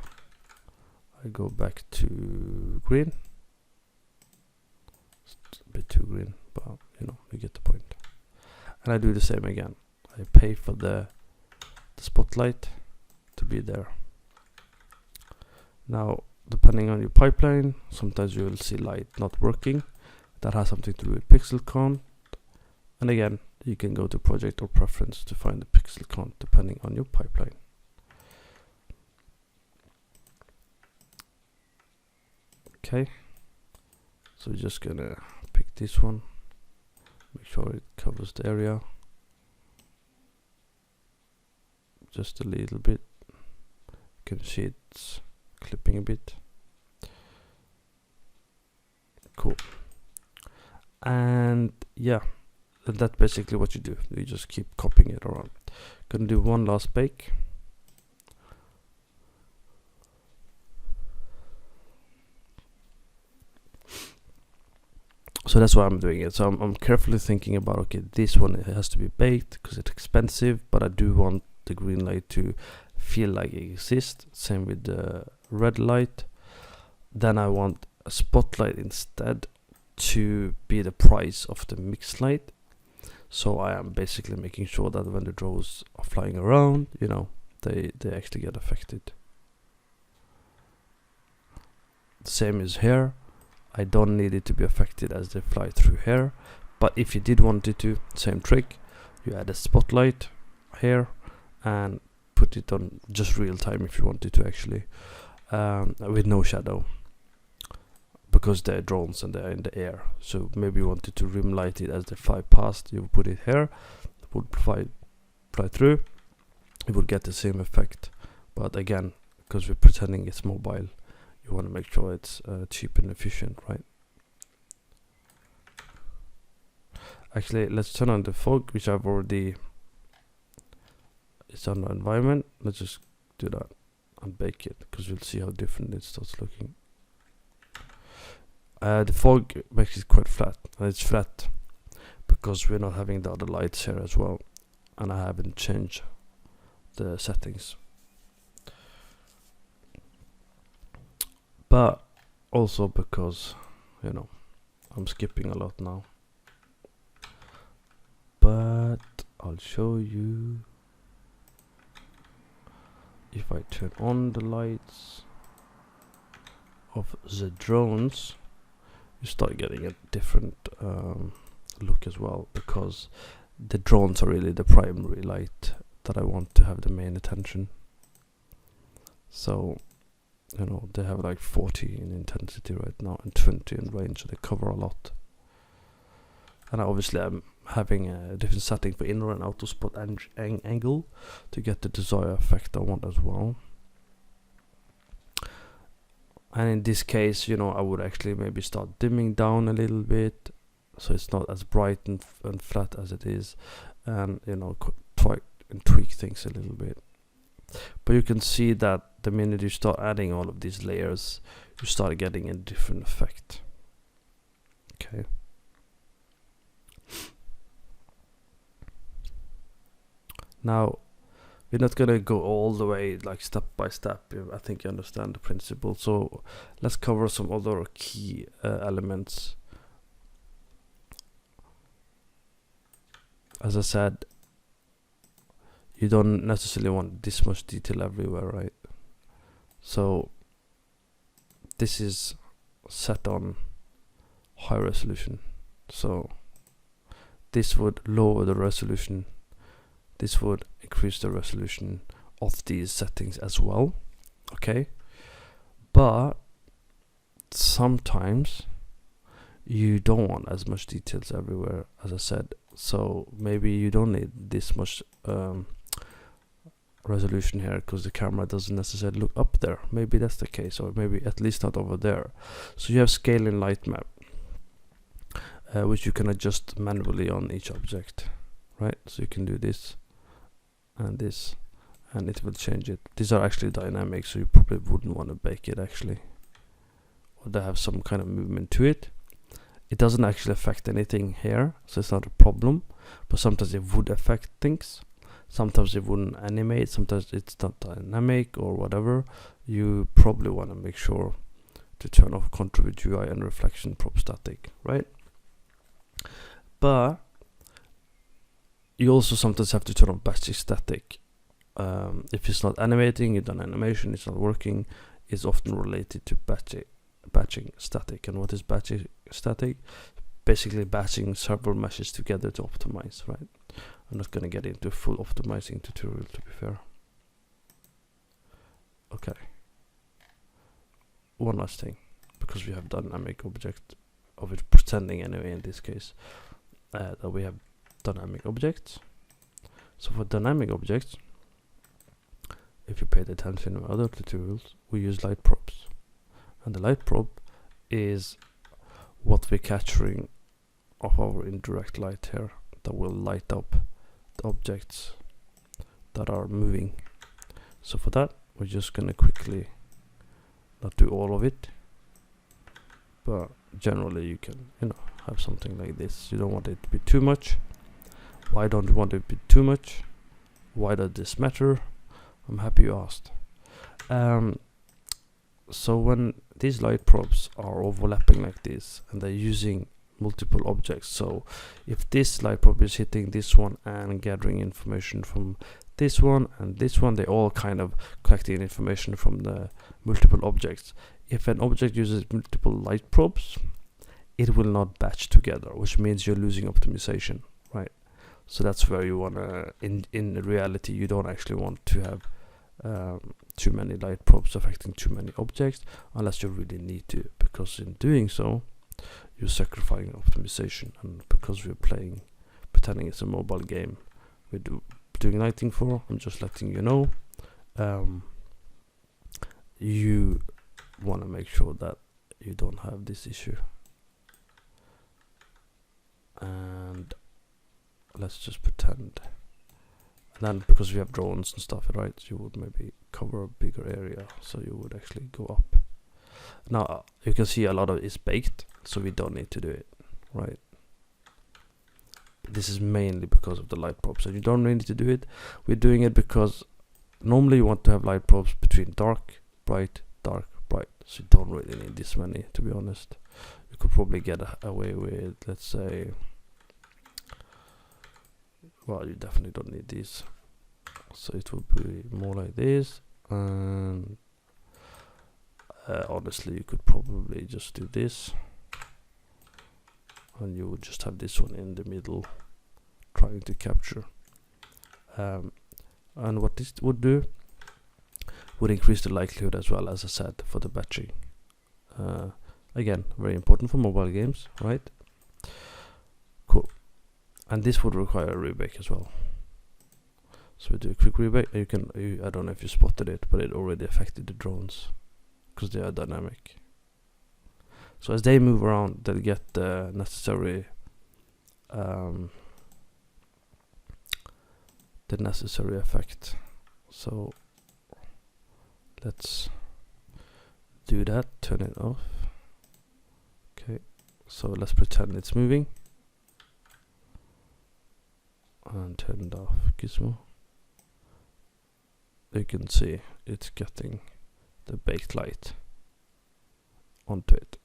I go back to green. It's a bit too green, but you know, you get the point. And I do the same again. I pay for the spotlight to be there. Now, depending on your pipeline, sometimes you will see light not working. That has something to do with pixel count. And again, you can go to project or preference to find the pixel count depending on your pipeline. Okay, so we're just gonna pick this one, make sure it covers the area just a little bit. You can see it's clipping a bit. Cool. And yeah, that's basically what you do. You just keep copying it around. Gonna do one last bake. So that's why I'm doing it. So I'm carefully thinking about, okay, this one, it has to be baked because it's expensive, but I do want the green light to feel like it exists. Same with the red light. Then I want a spotlight instead to be the price of the mixed light. So I am basically making sure that when the drones are flying around, you know, they actually get affected. The same is here. I don't need it to be affected as they fly through here, but if you did want it to, same trick, you add a spotlight here and put it on just real time if you wanted to, actually, with no shadow, because they're drones and they're in the air. So maybe you wanted to rim light it as they fly past, you would put it here, it would fly through, you would get the same effect. But again, because we're pretending it's mobile, you want to make sure it's cheap and efficient, right? Actually, let's turn on the fog, which I've already, it's on the environment. Let's just do that and bake it, because we'll see how different it starts looking. The fog makes it quite flat, and it's flat because we're not having the other lights here as well, and I haven't changed the settings. But also because, you know, I'm skipping a lot now. But I'll show you. If I turn on the lights of the drones, you start getting a different look as well, because the drones are really the primary light that I want to have the main attention. So, you know, they have like 40 in intensity right now and 20 in range, so they cover a lot. And obviously I'm having a different setting for inner and outer spot angle to get the desired effect I want as well. And in this case, you know, I would actually maybe start dimming down a little bit, so it's not as bright and flat as it is, and, you know, try and tweak things a little bit. But you can see that the minute you start adding all of these layers, you start getting a different effect. Okay. Now, we're not gonna go all the way like step by step. I think you understand the principle. So let's cover some other key elements. As I said, you don't necessarily want this much detail everywhere, right? So this is set on high resolution. So this would lower the resolution. This would increase the resolution of these settings as well. Okay. But sometimes you don't want as much details everywhere, as I said. So maybe you don't need this much resolution here because the camera doesn't necessarily look up there. Maybe that's the case, or maybe at least not over there. So you have scale in light map, which you can adjust manually on each object, right? So you can do this and this, and it will change it. These are actually dynamic, so you probably wouldn't want to bake it actually, or they have some kind of movement to it. It doesn't actually affect anything here, so it's not a problem, but sometimes it would affect things. Sometimes it wouldn't animate, sometimes it's not dynamic or whatever. You probably want to make sure to turn off contribute UI and reflection prop static, right? But you also sometimes have to turn off batching static. If it's not animating, you've done animation, it's not working, it's often related to batching static. And what is batching static? Basically batching several meshes together to optimize, right? I'm not going to get into a full optimizing tutorial, to be fair. Okay. One last thing, because we have dynamic object of it pretending anyway in this case that we have dynamic objects. So for dynamic objects, if you paid attention in other tutorials, we use light props, and the light prop is what we're capturing of our indirect light here that will light up the objects that are moving. So for that, we're just gonna quickly not do all of it, but generally you can, you know, have something like this. You don't want it to be too much. Why don't you want it to be too much? Why does this matter? I'm happy you asked. So when these light props are overlapping like this and they're using multiple objects, so if this light prop is hitting this one and gathering information from this one and this one, they all kind of collecting information from the multiple objects. If an object uses multiple light props, it will not batch together, which means you're losing optimization, right? So that's where you want to, in reality, you don't actually want to have too many light props affecting too many objects unless you really need to, because in doing so you're sacrificing optimization. And because we're pretending it's a mobile game we're doing lighting for, I'm just letting you know, you want to make sure that you don't have this issue. And let's just pretend. And then because we have drones and stuff, right, you would maybe cover a bigger area, so you would actually go up. Now you can see a lot of it is baked, so we don't need to do it, right? This is mainly because of the light props, and you don't really need to do it. We're doing it because normally you want to have light props between dark, bright, dark, bright, so you don't really need this many, to be honest. You could probably get away with, let's say, well, you definitely don't need these, so it would be more like this. And honestly, you could probably just do this, and you would just have this one in the middle trying to capture. And what this would do would increase the likelihood as well, as I said, for the batching. Again, very important for mobile games, right? Cool. And this would require a rebake as well. So we do a quick rebake. I don't know if you spotted it, but it already affected the drones because they are dynamic. So as they move around, they'll get the necessary effect. So let's do that. Turn it off. Okay. So let's pretend it's moving. And turn it off, Gizmo. You can see it's getting the baked light onto it,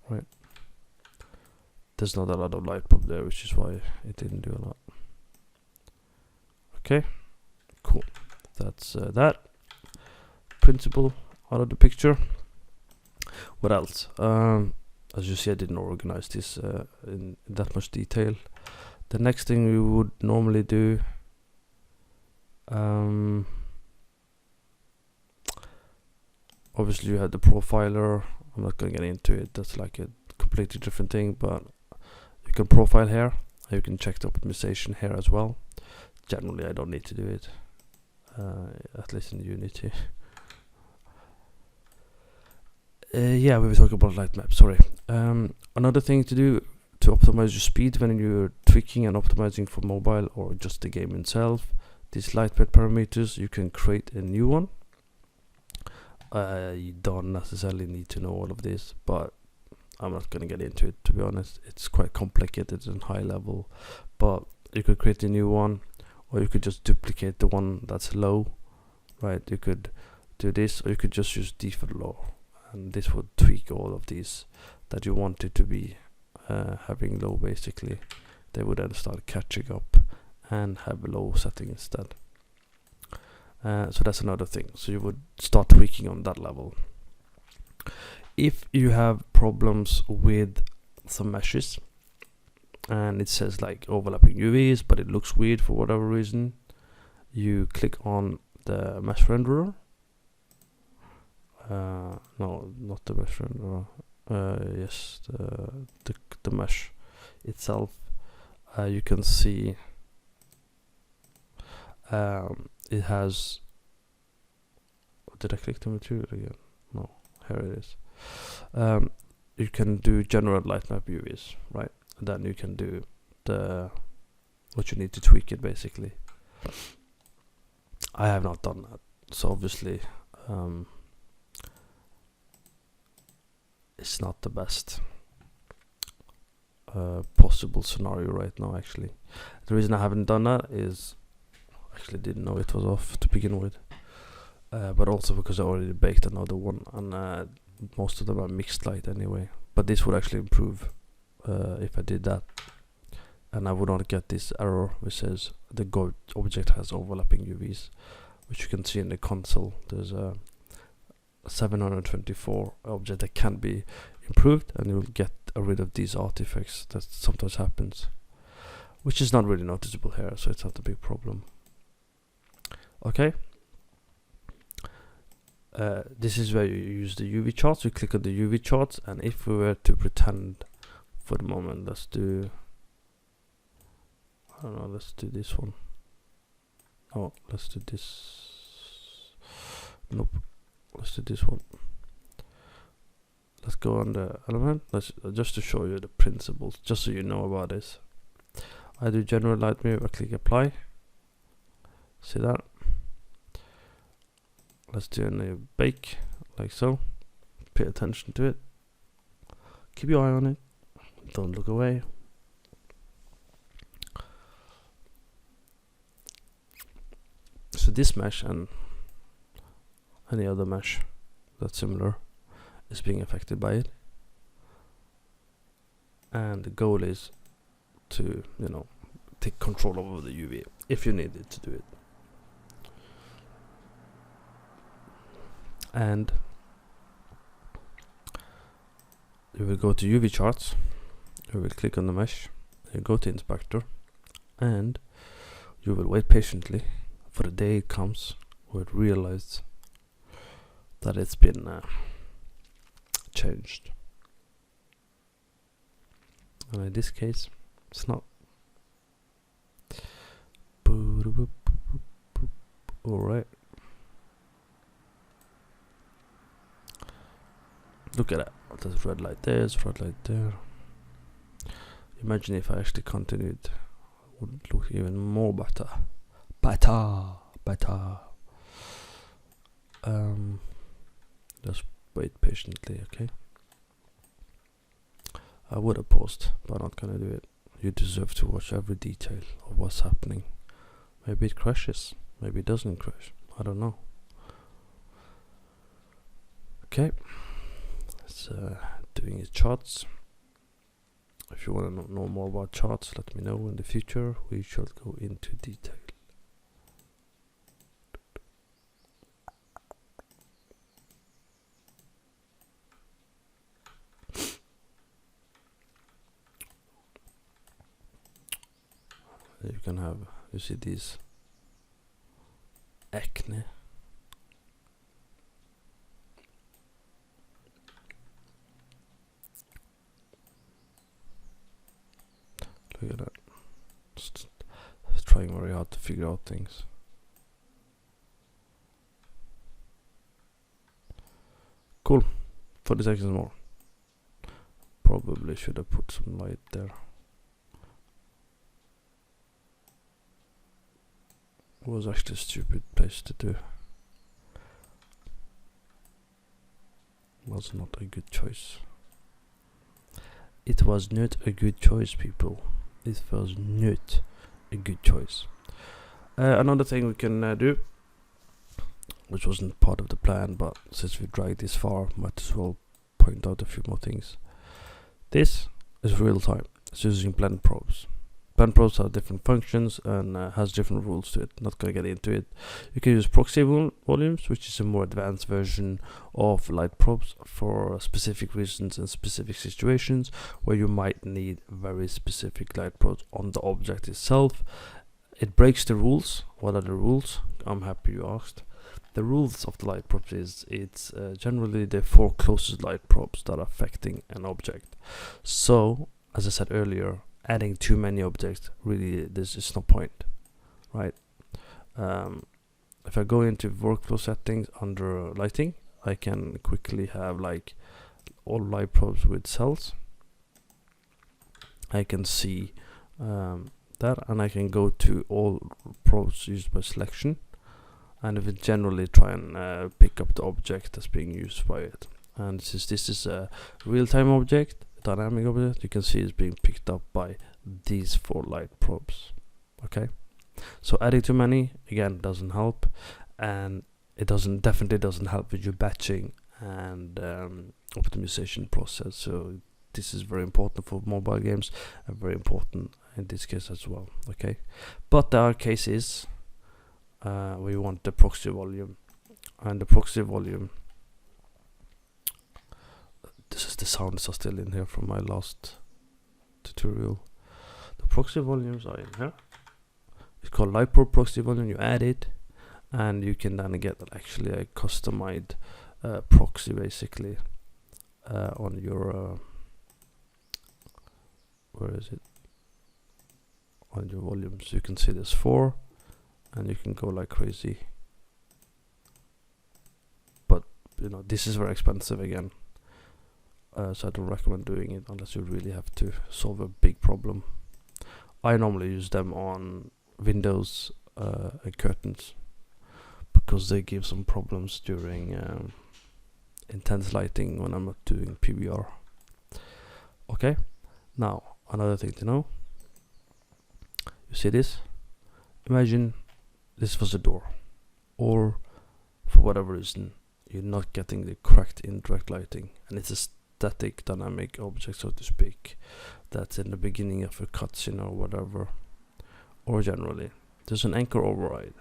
right? There's not a lot of light pop there, which is why it didn't do a lot. Okay, cool. That's that principle out of the picture. What else? As you see, I didn't organize this in that much detail. The next thing we would normally do, obviously you have the profiler. I'm not going to get into it. That's like a completely different thing, but you can profile here. You can check the optimization here as well. generally I don't need to do it, at least in Unity. Yeah, we were talking about light map, sorry. Another thing to do to optimize your speed when you're tweaking and optimizing for mobile or just the game itself, these light map parameters, you can create a new one. You don't necessarily need to know all of this, but I'm not going to get into it, to be honest. It's quite complicated and high level, but you could create a new one, or you could just duplicate the one that's low, right? You could do this, or you could just use default low, and this would tweak all of these that you want it to be having low. Basically, they would then start catching up and have a low setting instead. So that's another thing. So you would start tweaking on that level. If you have problems with some meshes and it says like overlapping UVs, but it looks weird for whatever reason, you click on the mesh renderer. No, not the mesh renderer. Yes, the mesh itself. You can see it has. Did I click the material again? No, here it is. You can do general light map UVs, right? And then you can do what you need to tweak it, basically. I have not done that, so obviously it's not the best possible scenario right now. Actually, the reason I haven't done that is I actually didn't know it was off to begin with, but also because I already baked another one, and most of them are mixed light anyway. But this would actually improve if I did that, and I would not get this error which says the object has overlapping UVs, which you can see in the console. There's a 724 object that can be improved, and you will get rid of these artifacts that sometimes happens, which is not really noticeable here, so it's not a big problem. Okay, this is where you use the UV charts. You click on the UV charts, and if we were to pretend for the moment, let's do, I don't know, let's do this one. Oh, let's do this. Nope, let's do this one. Let's go on the element. Let's just to show you the principles, just so you know about this. I do general light map. I click apply. See that? Let's do a bake like so. Pay attention to it. Keep your eye on it. Don't look away. So this mesh and any other mesh that's similar is being affected by it, and the goal is to, you know, take control over the UV if you need it to do it. And you will go to UV charts, you will click on the mesh, you go to inspector, and you will wait patiently for the day it comes where it realizes that it's been changed. And in this case, it's not. Alright. Look at that. There's red light there, there's red light there. Imagine if I actually continued, it would look even more better. Better. Just wait patiently, okay? I would have paused, but I'm not gonna do it. You deserve to watch every detail of what's happening. Maybe it crashes, maybe it doesn't crash, I don't know. Okay, it's doing its charts. If you want to know more about charts, let me know. In the future we shall go into detail. You can have, you see these acne. Look at that. Let's trying very hard to figure out things. Cool. 40 seconds more. Probably should have put some light there. It was actually a stupid place to do. Was not a good choice. It was not a good choice, people. It was not a good choice. Another thing we can do, which wasn't part of the plan, but since we dragged this far, might as well point out a few more things. This is real time. It's using blend probes. Blend probes have different functions and has different rules to it. Not gonna get into it. You can use proxy volumes, which is a more advanced version of light probes for specific reasons and specific situations where you might need very specific light probes on the object itself. It breaks the rules. What are the rules? I'm happy you asked. The rules of the light probes is it's generally the 4 closest light probes that are affecting an object. So, as I said earlier, adding too many objects, really, this is no point, right? If I go into workflow settings under lighting, I can quickly have like all light probes with cells. I can see that, and I can go to all probes used by selection, and if it generally try and pick up the object that's being used by it. And since this is a real-time object, dynamic object, you can see it's being picked up by these 4 light probes. Okay, so adding too many again doesn't help, and it definitely doesn't help with your batching and optimization process. So this is very important for mobile games and very important in this case as well. Okay, but there are cases we want the proxy volume, and the proxy volume, this is the sounds are still in here from my last tutorial. The proxy volumes are in here. It's called light probe proxy volume. You add it, and you can then get actually a customized proxy basically on your where is it, on your volumes. You can see there's 4, and you can go like crazy, but you know, this is very expensive again, so I don't recommend doing it unless you really have to solve a big problem. I normally use them on windows and curtains because they give some problems during intense lighting when I'm not doing PBR. Okay, now another thing to know. You see this? Imagine this was a door, or for whatever reason you're not getting the correct indirect lighting, and it's a static dynamic object, so to speak, that's in the beginning of a cutscene or whatever, or generally there's an anchor override.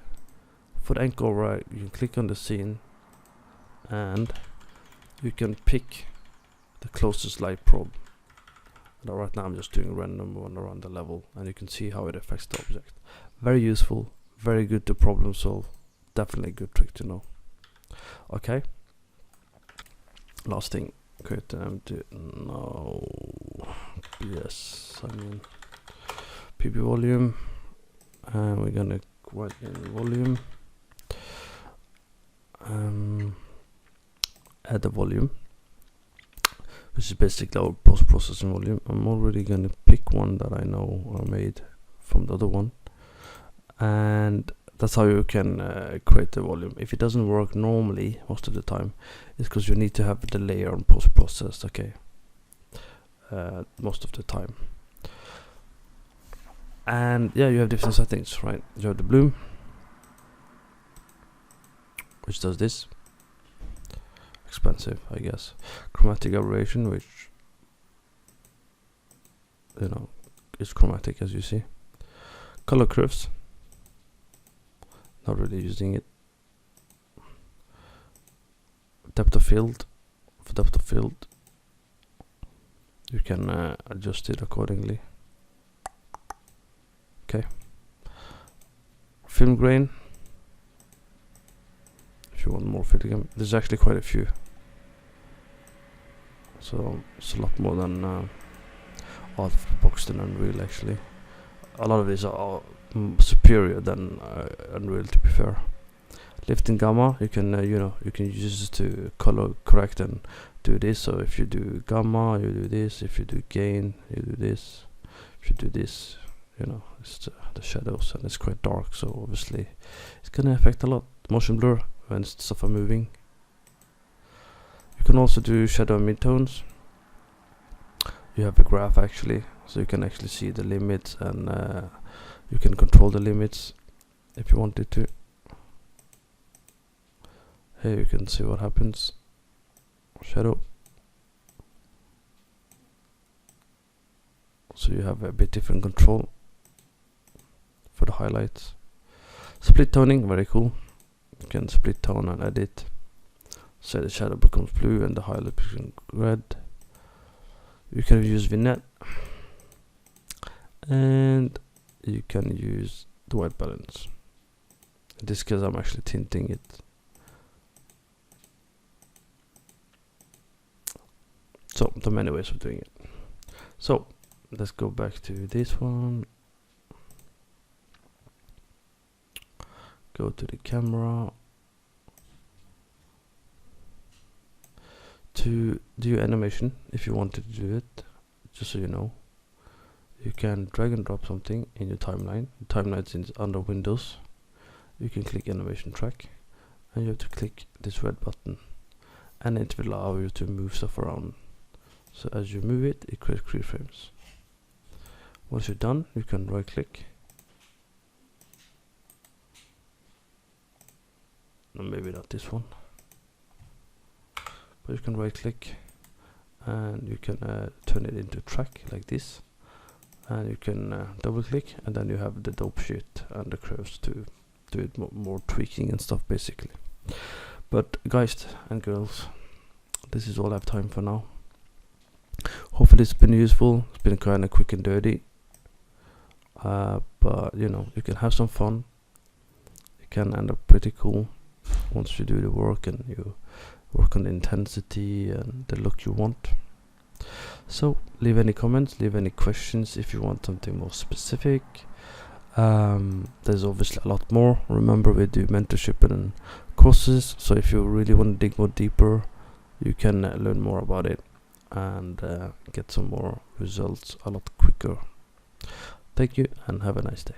For the anchor override, you can click on the scene and you can pick the closest light probe. Now right now I'm just doing a random one around the level, and you can see how it affects the object. Very useful, very good to problem solve, definitely a good trick to know. Okay, last thing, create an empty, no, yes, I mean PB volume, and we're gonna write in volume, add the volume, which is basically our post-processing volume. I'm already gonna pick one that I know I made from the other one, and that's how you can create the volume. If it doesn't work normally, most of the time, it's because you need to have the layer on post-processed, okay, most of the time. And yeah, you have different settings, right? You have the bloom, which does this, expensive I guess. Chromatic aberration, which, you know, is chromatic as you see. Color curves, not really using it. Depth of field, for depth of field you can adjust it accordingly. Okay, film grain, if you want more film, there's actually quite a few, so it's a lot more than out of the box than Unreal actually. A lot of these are superior than Unreal, to be fair. Lifting gamma, you can you can use this to color correct and do this. So if you do gamma, you do this. If you do gain, you do this. If you do this, it's the shadows, and it's quite dark, so obviously it's gonna affect a lot. Motion blur when stuff are moving. You can also do shadow and midtones. You have a graph actually, so you can actually see the limits, and you can control the limits if you wanted to. Here you can see what happens. Shadow. So you have a bit different control for the highlights. Split toning, very cool. You can split tone and edit. So the shadow becomes blue and the highlight becomes red. You can use vignette, and you can use the white balance. In this case, I'm actually tinting it. So there are many ways of doing it. So let's go back to this one. Go to the camera. To do animation, if you wanted to do it, just so you know, you can drag and drop something in your timeline. The timeline is under Windows. You can click animation track, and you have to click this red button, and it will allow you to move stuff around. So as you move it, it creates keyframes. Once you're done, you can right click. No, maybe not this one. But you can right click, and you can turn it into track like this, and you can double click, and then you have the dope shit and the curves to do it more tweaking and stuff basically. But guys and girls, this is all I have time for now. Hopefully it's been useful. It's been kind of quick and dirty, but you can have some fun. It can end up pretty cool once you do the work and you work on the intensity and the look you want. So leave any comments, leave any questions if you want something more specific. There's obviously a lot more. Remember, we do mentorship and courses, so if you really want to dig more deeper, you can learn more about it and get some more results a lot quicker. Thank you and have a nice day.